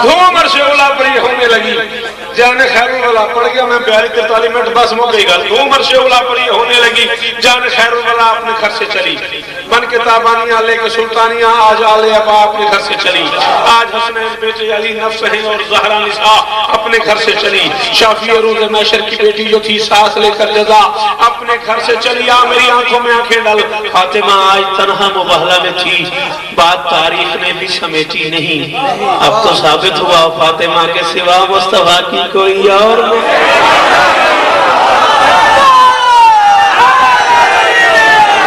دھوم عرش اولا پر یہ ہونے لگی، جان خیر الولا پڑھ گیا میں 42-43 منٹ بس مو گئی گل۔ دھوم عرش اولا پر یہ ہونے لگی، جان خیر الولا اپنے گھر سے چلی۔ بن کے تابانیاں لے کے سلطانیاں، آج آلے ابا اپنے گھر سے چلی۔ آج حسنین بیٹے علی نفس ہیں اور زہرا نساء اپنے گھر سے چلی۔ شافی روز محشر کی بیٹی جو تھی سانس لے کر جزا اپنے گھر سے چلی۔ آ میری آنکھوں میں آنکھیں ڈال، فاطمہ آج تنہا مبہلہ میں تھی، بات تاریخ نے بھی سمیٹی نہیں، اب تو ثابت ہوا فاطمہ کے سوا مصطفیٰ کی کوئی اور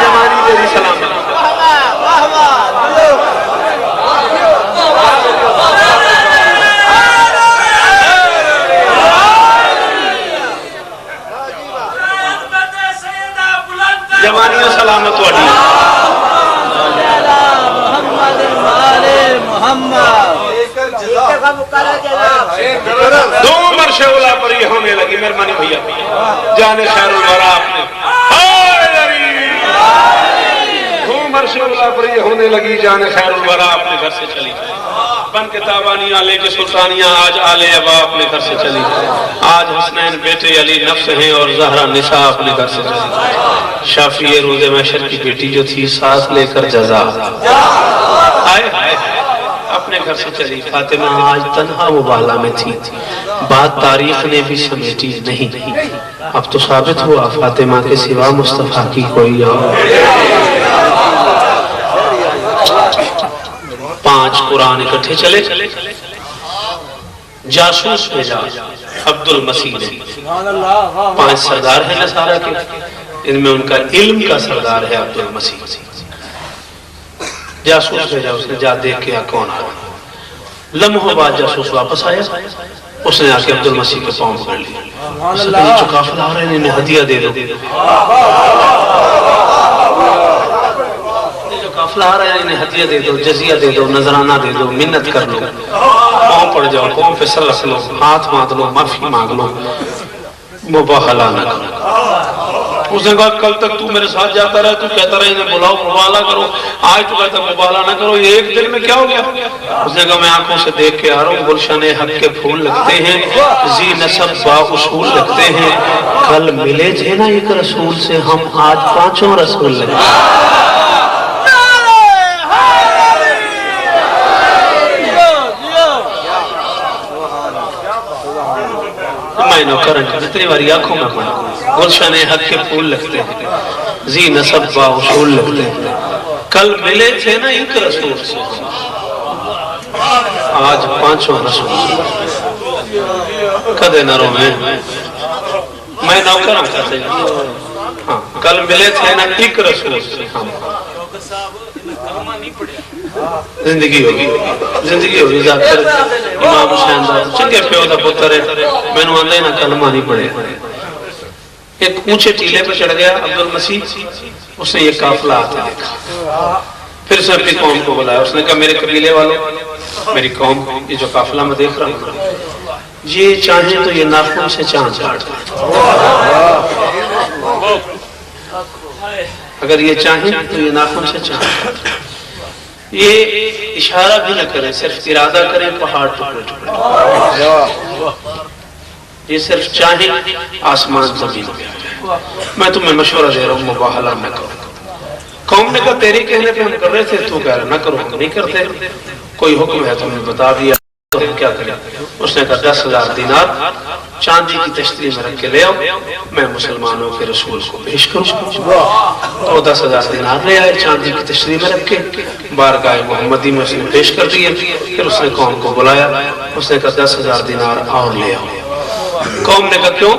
جمانی تیری سلام۔ جوانیاں سلامت والی دھوم عرش اولا پر یہ ہونے لگی، مہربانی بھیا جان خیر الورا اپنے دھوم عرش اولا پر یہ ہونے لگی، جان خیر الورا اپنے گھر سے چلی۔ بن کے تابانیاں لے کے سلطانیاں، آج آلے ابا اپنے گھر سے چلی۔ آج حسنین بیٹے علی نفس ہیں اور زہرا نساء اپنے گھر سے چلی۔ شافی روز محشر کی بیٹی جو تھی سانس لے کر جزا آئے اپنے گھر سے چلی۔ فاطمہ آج تنہا مبہلہ میں تھی، بات تاریخ نے بھی سمیٹی نہیں، اب تو ثابت ہوا فاطمہ کے سوا مصطفیٰ کی کوئی اور۔ 5 قرآن اکٹھے چلے، جاسوس بھیجا عبد المسیح نے۔ 5 سردار ہیں نصارہ کے، ان میں ان کا علم کا سردار ہے عبد المسیح۔ جاسوس بھیجا، اس نے جا دیکھ کے کون آ رہا۔ لمحوں بعد جاسوس واپس آیا، اس نے آ کے عبد المسیح کے پاؤں پکڑ لیا، اس نے کہا یہ جو قافلہ آ رہے ہیں انہیں ہدیہ دے دو، یہ جو قافلہ آ رہے ہیں انہیں ہدیہ دے دو، جزیہ دے دو، نذرانہ دے دو، منت کر لو، پاؤں پڑ جاؤ، پاؤں پہ سر رکھ لو، ہاتھ باندھ لو، معافی مانگ لو، مباہلہ نہ کرو۔ اس نے کہا کل تک تو میرے ساتھ جاتا رہا، تو کہتا رہا انہیں بلاؤ مباہلہ کرو، آج تو کہتا مباہلہ نہ کرو، یہ ایک دن میں کیا ہو گیا؟ اس نے کہا میں آنکھوں سے دیکھ کے آ رہا ہوں، گلشن حق کے پھول لگتے ہیں، ذی نسب با اصول لگتے ہیں، کل ملے تھے نا ایک رسول سے، ہم آج 5 رسول لگتے ہیں۔ میں نوکرن جتنی باری آنکھوں میں پڑھا، گلشن حق کے پھول لگتے ہیں، ذی نسب با اصول لگتے ہیں، کل ملے تھے نا ایک رسول سے، آج 5 رسول سے، کدے نہ رو میں نوکرن کہتے ہیں، کل ملے تھے نا ایک رسول سے، زندگی ہوگی ذاکر امام حسین دا چنگے پیو دا پتر ہے، میں نے آندھے نہ کلمہ نہیں پڑھے۔ ایک اونچے ٹیلے پہ چڑھ گیا عبد المسیح، اس نے یہ قافلہ آتے دیکھا، پھر اس نے اپنی قوم کو بلایا، اس نے کہا میرے قبیلے والوں، میری قوم، یہ جو قافلہ میں دیکھ رہا ہوں، یہ چاہیں تو یہ ناخن سے چاند کاٹ دیں، اگر یہ چاہیں تو یہ ناخن سے چاند کاٹ دیں، یہ اشارہ بھی نہ کریں، صرف ارادہ کریں پہاڑ ٹکڑے ٹکڑے، یہ صرف چاہیں آسمان زمین پہ آ جائے۔ میں تمہیں مشورہ دے رہا ہوں مباہلہ نہ کرو۔ قوم نے کہا تیری کہنے پہ ہم کر رہے تھے، تو کہہ رہا نہ کرو، ہم نہیں کرتے، کوئی حکم ہے تمہیں بتا دیا تو ہم کیا کریں؟ اس نے کہا 10,000 دینار چاندی کی تشتری میں رکھ کے لے آؤ، میں مسلمانوں کے رسول کو پیش کروں۔ تو 10,000 دینار لے آئے چاندی کی تشتری میں رکھ کے، بارگاہ محمدی میں اس نے پیش کر دیے، پھر اس نے قوم کو بلایا، اس نے کہا 10,000 دینار اور لے آؤ۔ قوم نے کہا کیوں؟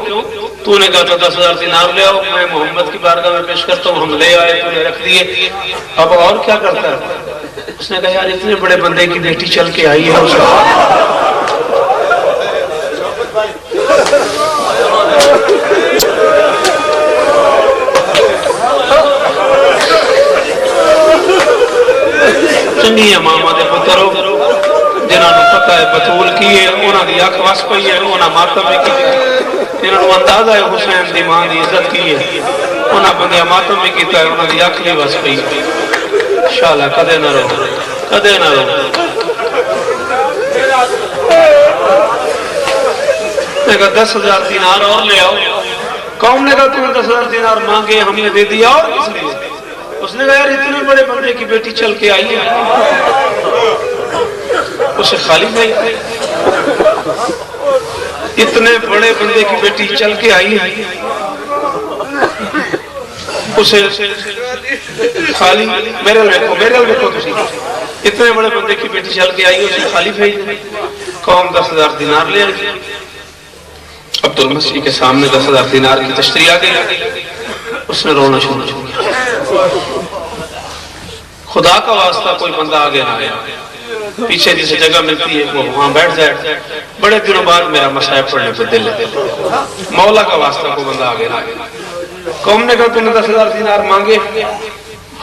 تو نے کہا تھا 10,000 دینار لے آؤ، میں محمد کی بارگاہ میں پیش کرتا ہوں، ہم لے آئے، تو نے رکھ دیے، اب اور کیا کرتا ہے؟ اس نے کہا یار اتنے بڑے بندے کی بیٹی چل کے آئی ہے، اسے چنگی امامہ دے پترو جنہوں نے پتہ ہے بطول کی ہے، انہوں نے اکھ وس پئی ہے، انہوں نے ماتم بھی کی ہے، انہوں نے اندازہ ہے حسین دی ماں دی عزت کی ہے، انہوں نے بندے ماتم بھی کیتا ہے، انہوں نے اکھ بھی وس پئی ہے، انشاءاللہ کدے نہ رو، کدے نہ رو۔ نے کہا 10,000 دینار اور لے آؤ۔ قوم نے کہا تمہیں 10,000 دینار مانگے، ہم نے دے دیا، اور کس لیے؟ اس نے کہا یار اتنے بڑے بندے کی بیٹی چل کے آئی ہے، اسے خالی نہیں، اتنے بڑے بندے کی بیٹی چل کے آئی ہے، اسے خالی میرے لکھو تسی، اتنے بڑے بندے کی بیٹی چل کے آئی ہے، اسے خالی بھیج دیں۔ قوم 10,000 دینار لے آئی، عبد المسیح کے سامنے 10,000 دینار کی تشتری آ گئی، اس نے رونا شروع کیا، خدا کا واسطہ کوئی بندہ آگے نہ آیا، پیچھے جسے جگہ ملتی ہے وہ وہاں بیٹھ جائے، بڑے دنوں بعد میرا مصائب پڑھنے پہ دل ہے، مولا کا واسطہ کوئی بندہ آگے نہ آیا۔ قوم نے کہا تم نے 10,000 دینار مانگے،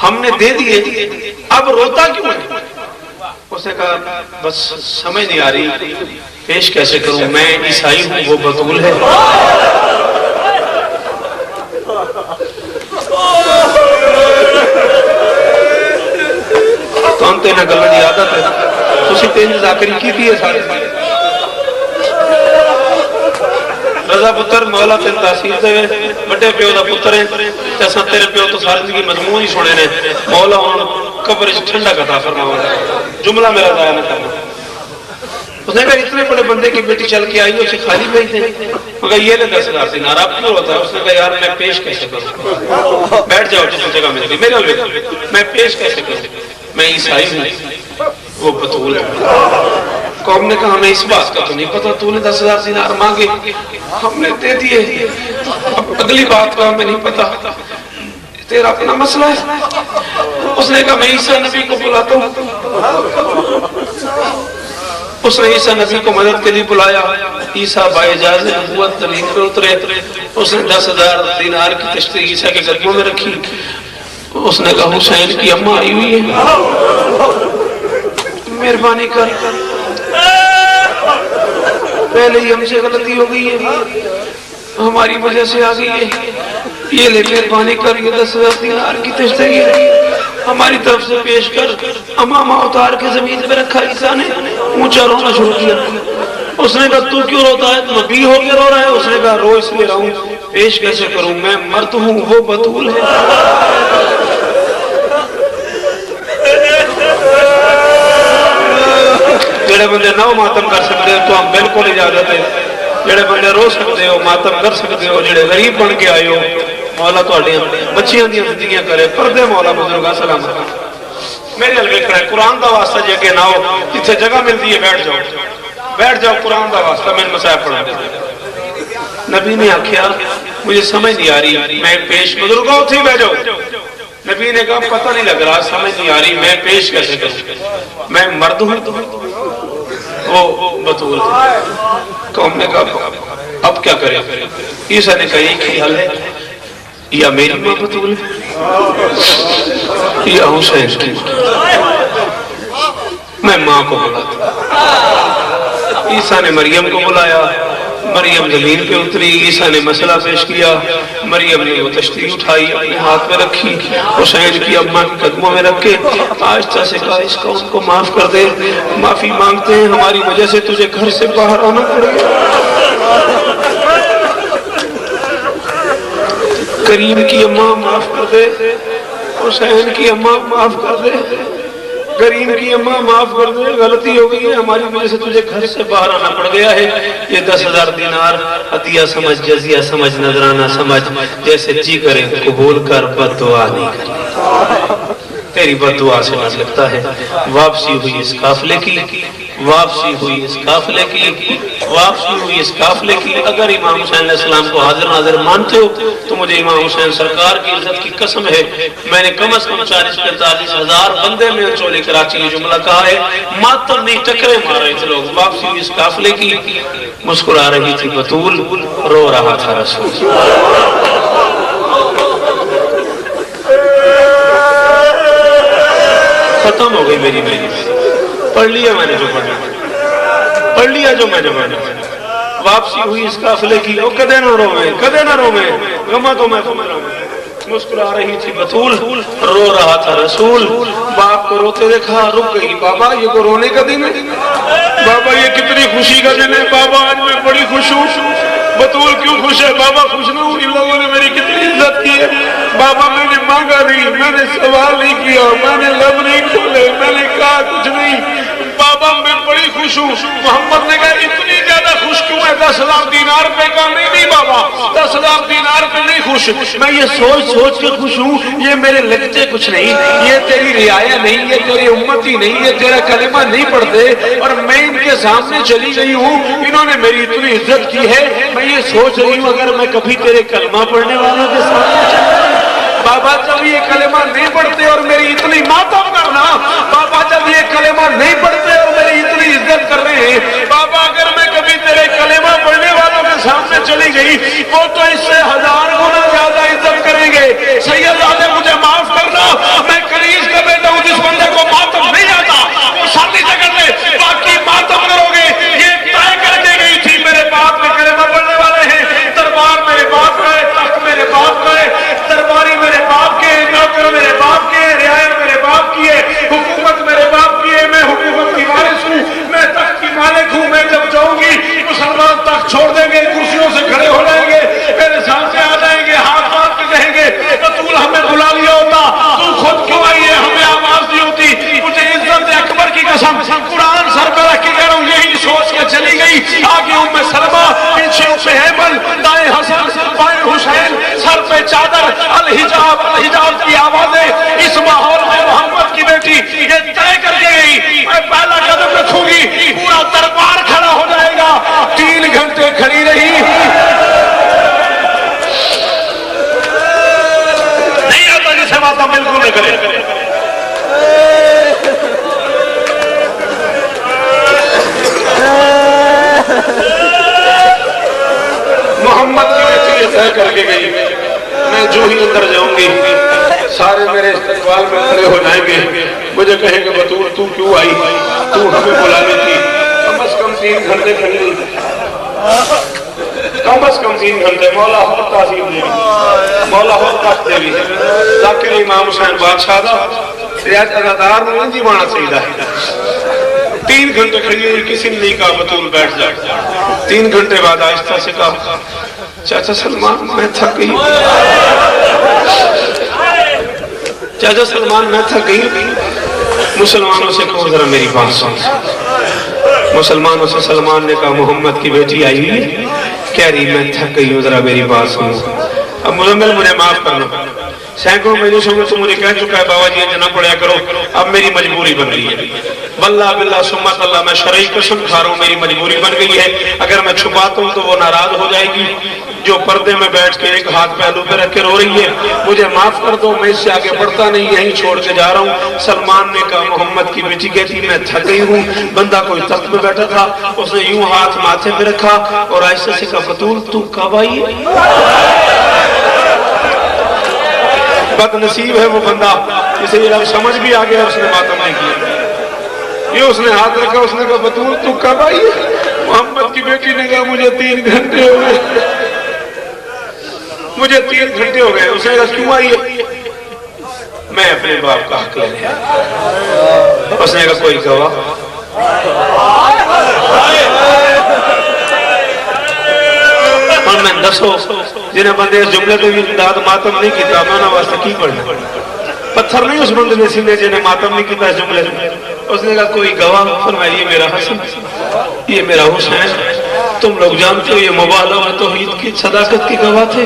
ہم نے دے دیے، اب روتا کیوں ہے؟ اس نے کہا بس سمجھ نہیں آ رہی پیش کیسے کروں، میں عیسائی ہوں، وہ بطول ہے۔ تو انتے نہ گلن دی عادت ہے، تسی تین ذاکری کی تھی ہے سارے رضا پتر مولا تین تاثیر دے بڑے پیو دا پتر ہیں، جیسا تیرے پیو تو ساری زندگی مضمون ہی سنے نے، مولا ہوں قبر اس ٹھنڈا کتا فرماؤں، جملہ میرا ضائع نہ کرنا۔ اس نے کہا اتنے بڑے بندے کی بیٹی چل کے آئی ہے، اسے خالی بھیج دیں، مگر یہ لے 10,000 دینار آپ کیوں ہوتا ہے؟ اس نے کہا یار میں پیش کیسے کروں، بیٹھ جاؤ جس جگہ مل گئی، میرے لئے میں پیش کیسے کروں، میں عیسائی ہوں، وہ بطول ہے۔ قوم نے کہا ہمیں اس بات کا تو نہیں پتا، تو نے 10,000 دینار مانگے، ہم نے دے دیے، اب اگلی بات کا ہمیں نہیں پتا، تیرا اپنا مسئلہ ہے۔ اس نے کہا میں عیسیٰ نبی کو بلاتا ہوں، اس نے عیسیٰ نبی کو مدد کے لیے بلایا. عیسیٰ باعجاز نبوت زمین پر اترے. اس نے 10,000 دینار کی تشتری عیسیٰ کے قدموں میں رکھی. اس نے کہا حسین کی اماں آئی ہوئی ہے, مہربانی کر, پہلے ہی ہم سے غلطی ہو گئی ہے, ہماری وجہ سے آ گئی ہے, یہ لے مہربانی کر, یہ 10,000 دینار کی تشتری ہے, ہماری طرف سے پیش کر. امامہ اتار کے زمین پہ رکھا. عیسیٰ نے اونچا رونا شروع کیا. اس نے کہا تو کیوں روتا ہے, تو نبی ہو کے رو رہا ہے. اس نے کہا رو اس لیے رہا ہوں, پیش کیسے کروں, میں مرد ہوں, وہ بطول ہے. جڑے بندے نہ ماتم کر سکتے ہو تو ہم بالکل اجازت ہے. جڑے بندے رو سکتے ہو, ماتم کر سکتے ہو, جڑے غریب بن کے آئے ہو, مولا تھوڑی بچیاں دی زندگیاں کرے, پردے مولا بزرگاں سلامت. میرے الوے کرے قرآن دا واسطہ جے کہ نہ ہو, جتھے جگہ ملتی ہے بیٹھ جاؤ, بیٹھ جاؤ, قرآن دا واسطہ میں مسائل پڑھا. نبی نے آکھیا مجھے سمجھ نہیں آ رہی, میں پیش بزرگوں تھی بیٹھ جاؤ. نبی نے کہا پتہ نہیں لگ رہا, سمجھ نہیں آ رہی, میں پیش کیسے کروں, میں مرد ہوں, وہ بطول تھی. قوم نے کہا اب کیا کرے. عیسیٰ نے کہا ایک ہی حل ہے, یا میری ماں بطول یا حسین کی, میں ماں کو بلاتا. عیسیٰ نے مریم کو بلایا, مریم زمین پہ اتری. عیسیٰ نے مسئلہ پیش کیا, مریم نے وہ تشتری اٹھائی, اپنے ہاتھ میں رکھی, حسین کی اماں کے قدموں میں رکھ کے آہستہ سے کہا اس کو ان کو معاف کر دے, معافی مانگتے ہیں, ہماری وجہ سے تجھے گھر سے باہر آنا پڑ گیا. کریم کی اماں معاف کر دے, حسین کی اماں معاف کر دے, کریم کی اماں معاف کر دے, غلطی ہو گئی ہے, ہماری وجہ سے تجھے گھر سے باہر آنا پڑ گیا ہے. یہ 10,000 دینار عطیہ سمجھ, جزیہ سمجھ, نذرانہ سمجھ, جیسے جی کرے قبول کر, بد دعا نہیں کر, تیری بد دعا سے نہ لگتا ہے. واپسی ہوئی اس قافلے کی, واپسی ہوئی اس قافلے کی, واپسی ہوئی اس قافلے کی. اگر امام حسین علیہ السلام کو حاضر ناظر مانتے ہو تو مجھے امام حسین سرکار کی عزت کی قسم ہے, میں نے کم از کم 40-45 ہزار بندے میں چولے کراچی یہ جملہ کہا ہے, ماتم نہیں ٹکرے مار رہے تھے لوگ. واپسی ہوئی اس قافلے کی, مسکرا رہی تھی بطول, رو رہا تھا رسول. ختم ہو گئی میری پڑھ لیا میں نے جو پڑھنا, پڑھ لیا جو میں نے پڑھنا. واپسی ہوئی اس قافلے کی, او کدے نہ روے, کدے نہ روے, غمہ تو میں تمہیں روے. مسکرا رہی تھی بطول, رو رہا تھا رسول. باپ کو روتے دیکھا, رک گئی. بابا یہ کو رونے کا دن ہے, بابا یہ کتنی خوشی کا دن ہے, بابا آج میں بڑی خوش ہوں. بطول کیوں خوش ہے, بابا خوش نہ ہوں, ان لوگوں نے میری کتنی عزت کی ہے. بابا میں نے مانگا نہیں, میں نے سوال نہیں کیا, میں نے لب نہیں کھولے, میں نے کہا کچھ نہیں, بابا میں بڑی خوش ہوں. محمد نے کہا اتنی زیادہ خوش کیوں ہے, 10,000 دینار پہ کہا نہیں بابا 10,000 دینار پہ نہیں خوش, میں یہ سوچ سوچ کے خوش ہوں, یہ میرے لگتے کچھ نہیں, یہ تیری رعایا نہیں, یہ تیری امتی نہیں, یہ تیرا کلمہ نہیں پڑھتے, اور میں ان کے سامنے چلی گئی ہوں, انہوں نے میری اتنی عزت کی ہے, میں یہ سوچ رہی ہوں اگر میں کبھی تیرے کلمہ پڑھنے والوں کے سامنے چلی. بابا جب یہ کلمہ نہیں پڑھتے اور میری اتنی ماتم کرنا, بابا جب یہ کلمہ نہیں پڑھتے اور میری اتنی عزت کر رہے ہیں, بابا اگر میں کبھی تیرے کلمہ پڑھنے والوں کے سامنے چلی گئی, وہ تو اس سے 1000 گنا زیادہ عزت کریں گے. سید آدھے مجھے معاف کرنا, میں کنیز کا بیٹا ہوں, جس بندے کو ماتم نہیں آتا وہ ساتھی سے کر لے, باقی ماتم کرو گے. یہ طے کر کے گئی تھی, میرے باپ کے کلمہ پڑھنے والے ہیں, دربار میرے باپ کا ہے, تخت میرے باپ کا ہے, درباری میرے باپ کے, نوکر میرے باپ کے, رعایا میرے باپ کر کے گئی میں جو ہی اندر جاؤں گی سارے میرے استقبال میں کھڑے ہو جائیں گے مجھے کہیں گے بطول تو کیوں آئی تو ہمیں بلانی تھی کم از کم 3 گھنٹے کھڑی کم از کم 3 گھنٹے مولا ہو تعظیم دے مولا ہو کاشت دے ذاکر امام حسین بادشاہ دا ریاض ازادار میں انجی مانا چاہیدہ ہے 3 گھنٹے کھڑی ہوئی کسی نے نہیں کہا بطول بیٹھ جائے 3 گھنٹے بعد آہستہ سے کہا چاچا سلمان میں تھک گئی چاچا سلمان میں تھک گئی مسلمانوں سے کہو ذرا میری بات سن مسلمانوں سے سلمان نے کہا محمد کی بیٹی آئی ہے کہہ رہی میں تھک گئی ہوں ذرا میری بات سن اب مزمل مجھے معاف کرنا سینکڑوں مجلسوں میں تو مجھے کہہ چکا ہے بابا جی یہ نہ پڑھیا کرو اب میری مجبوری بن گئی ہے واللہ باللہ سمت اللہ میں شرعی قسم کھا رہا ہوں میری مجبوری بن گئی ہے اگر میں چھپاتا ہوں تو وہ ناراض ہو جائے گی جو پردے میں بیٹھ کے ایک ہاتھ پہلو پہ رکھ کے رو رہی ہے مجھے معاف کر دو میں اس سے آگے بڑھتا نہیں یہیں چھوڑ کے جا رہا ہوں سلمان نے کہا محمد کی بیٹی کہتی میں تھک گئی ہوں بندہ کوئی تخت پہ بیٹھا تھا اس نے یوں ہاتھ ماتھے پہ رکھا اور آہستہ سے کہا بطول تو کب آئی بد نصیب ہے وہ بندہ اسے یہ لفظ سمجھ بھی آ گیا اس نے ماتم نہیں کیا یہ اس نے ہاتھ رکھا اس نے کہا بطول تو کب آئی محمد کی بیٹی نے کہا مجھے 3 گھنٹے ہو گئے مجھے 3 گھنٹے ہو گئے اس نے کہا کیوں آئی ہے میں اپنے باپ کا حق لینے اس نے کہا کوئی گواہ اور میں دسو جنہیں بندے اس جملے پہ بھی داد ماتم نہیں کیتا مانا واسطہ کی پڑھنا پتھر نہیں اس بندے نے سینے جنہیں ماتم نہیں کیتا اس جملے پہ اس نے کہا کوئی گواہ فرمایا یہ میرا حسن یہ میرا حسین تم لوگ جانتے ہو یہ مبالغہ و توحید کی صداقت کی گواہ تھے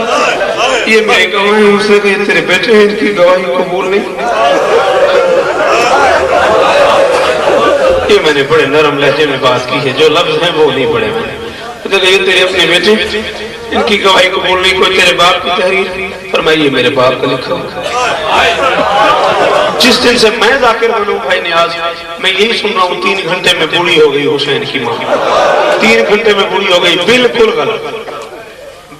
یہ میرے گواہ ہیں اس نے کہا یہ تیرے بیٹے ہیں ان کی گواہی قبول نہیں یہ میں نے بڑے نرم لہجے میں بات کی ہے جو لفظ ہیں وہ نہیں پڑے میں نے یہ تیرے اپنے بیٹے ان کی گواہی قبول نہیں کوئی تیرے باپ کی تحریر فرمائیے میرے باپ کا لکھا جس دن سے میں ذاکر بنوں بھائی نیاز میں یہی سن رہا ہوں 3 گھنٹے میں بوڑھی ہو گئی حسین کی ماں 3 گھنٹے میں بوڑھی ہو گئی بالکل غلط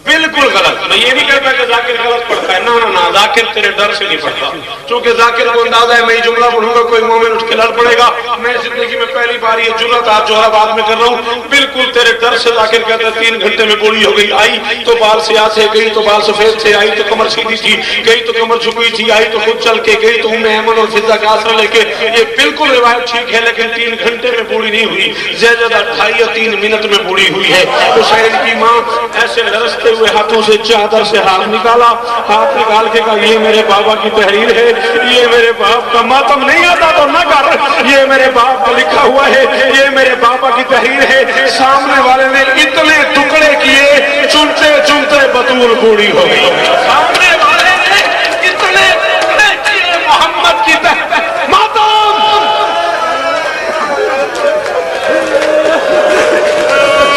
بالکل غلط میں یہ نہیں کہتا کہ ذاکر غلط پڑھتا ہے نہ ذاکر تیرے ڈر سے نہیں پڑھتا چونکہ ذاکر کو اندازہ ہے میں یہ جملہ پڑھوں گا کوئی مومن اٹھ کے لڑ پڑے گا میں زندگی میں پہلی بار یہ جرات آج جوہر آباد میں کر رہا ہوں بالکل تیرے ڈر سے ذاکر کہتا ہے 3 گھنٹے میں بوڑھی ہو گئی آئی تو بال سیاہ تھے گئی تو بال سفید تھے آئی تو کمر سیدھی تھی گئی تو کمر جھکی تھی آئی تو خود چل کے گئی تو ایمن اور فضا کا آسرا لے کے یہ بالکل روایت ٹھیک ہے لیکن 3 گھنٹے میں بوڑھی نہیں ہوئی زیادہ 2.5 یا 3 منٹ میں بوڑھی ہوئی ہے حسین کی ماں ایسے لرزتے ہوئے ہاتھوں سے چادر سے ہاتھ نکالا ہاتھ نکال کے کہا یہ میرے بابا کی تحریر ہے یہ میرے باپ کا ماتم نہیں آتا تو نہ کر یہ میرے باپ کا لکھا ہوا ہے یہ میرے بابا کی تحریر ہے سامنے والے نے اتنے ٹکڑے کیے چنتے چنتے بطول بوڑھی ہو گئی سامنے والے نے اتنے ٹکڑے کیے محمد کی تحریر ماتم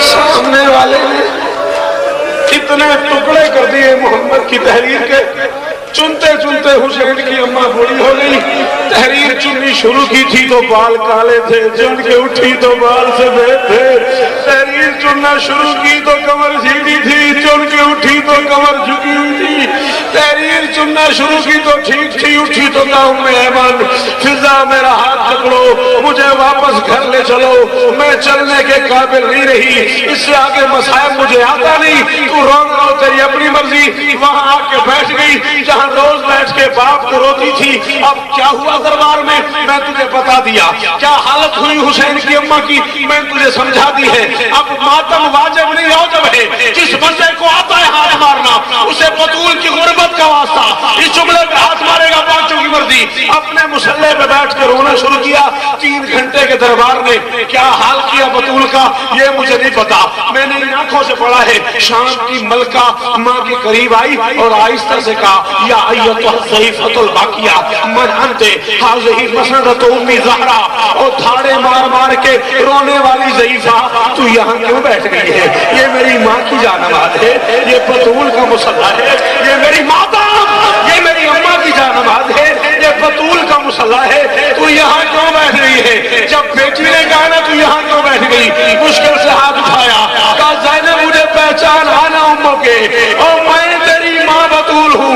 سامنے والے نے اتنے ٹکڑے کر دیے محمد کی تحریر کے چنتے چنتے حسین کی اماں بوڑھی ہو گئی تحریر چننی شروع کی تھی تو بال کالے تھے چن کے اٹھی تو بال سفید تھے تحریر چننا شروع کی تو کمر سیدھی تھی چن کے اٹھی تو کمر جھکی ہوئی تھی تحریر چننا شروع کی تو ٹھیک تھی اٹھی تو کہوں میں ایمن فضا میرا ہاتھ پکڑو مجھے واپس گھر لے چلو میں چلنے کے قابل نہیں رہی اس سے آگے مسائب مجھے آتا نہیں تو روک رو تیری اپنی مرضی وہاں آ کے بیٹھ گئی جہاں روز بیٹھ کے باپ کو روتی تھی اب کیا ہوا دربار میں میں تجھے بتا دیا کیا حالت ہوئی حسین کی اماں کی میں تجھے سمجھا دی ہے اب ماتم واجب نہیں واجب ہے جس بندے کو آتا ہے ہاتھ مارنا اسے بطول کی غربت کا واسطہ اس جملے پہ ہاتھ مارے گا پانچوں کی مرضی اپنے مسلح پہ بیٹھ کے رونا شروع کیا 3 گھنٹے کے دربار نے کیا حال کیا بطول کا یہ مجھے نہیں پتا میں نے ان آنکھوں سے پڑھا ہے شام کی ملکہ ماں کے قریب آئی اور آہستہ سے کہا یا ایتھا الضعیفۃ الباقیہ من انت ہذہ مسندۃ امی زہرا اور دھاڑے مار مار کے رونے والی ضعیفہ تو یہاں کیوں بیٹھ گئی ہے یہ میری ماں کی جانماز ہے یہ بطول کا مصلی ہے یہ میری ماتا یہ میری اماں کی جانماز ہے یہ بطول کا مصلی ہے تو یہاں کیوں بیٹھ گئی ہے جب بیٹی نے کہا نا تو یہاں کیوں بیٹھ گئی مشکل سے ہاتھ اٹھایا کہا زینب مجھے پہچان آنا اموں کے اور میں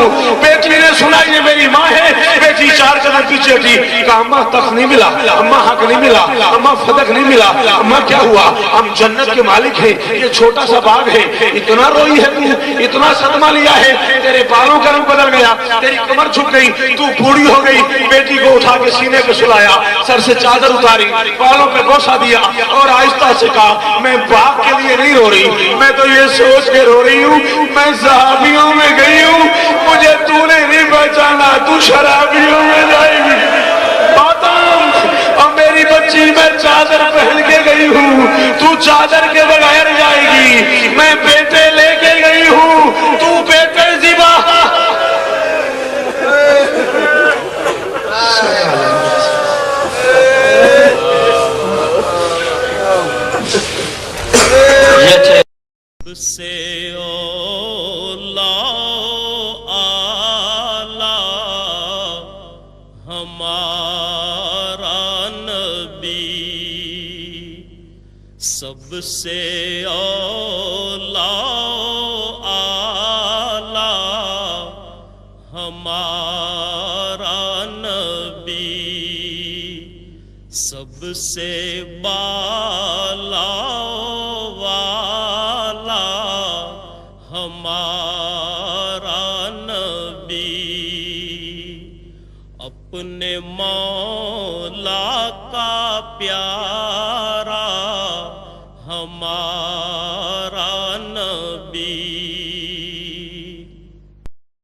ہوں. بیٹی نے سنا یہ میری ماں ہے. بیٹی 4 قدم پیچھے ہٹی. کہا اماں تخت نہیں ملا, اماں حق نہیں ملا, اماں فدق نہیں ملا. اماں کیا ہوا؟ ہم جنت کے مالک ہیں, یہ چھوٹا سا باغ ہے. اتنا روئی ہے تو, اتنا صدمہ لیا ہے, تیرے بالوں کا رنگ بدل گیا, تیری کمر جھک گئی, تو بوڑھی ہو گئی. بیٹی کو اٹھا کے سینے پہ سلایا, سر سے چادر اتاری, بالوں پہ بوسہ دیا اور آہستہ سے کہا میں باغ کے لیے نہیں رو رہی, میں تو یہ سوچ کے رو رہی ہوں میں صحابیوں میں گئی ہوں, مجھے تو نے نہیں پہچانا, تو شرابیوں میں جائے گی. اور میری بچی میں چادر پہن کے گئی ہوں, تو چادر کے بغیر جائے گی. میں بیٹے لے کے گئی ہوں, تو بیٹے ذبح. سے اولا آلہ ہمارا نبی, سب سے اولا آلہ ہمارا نبی, سب سے بالا ہمارا نبی. اپنے مولا کا پیار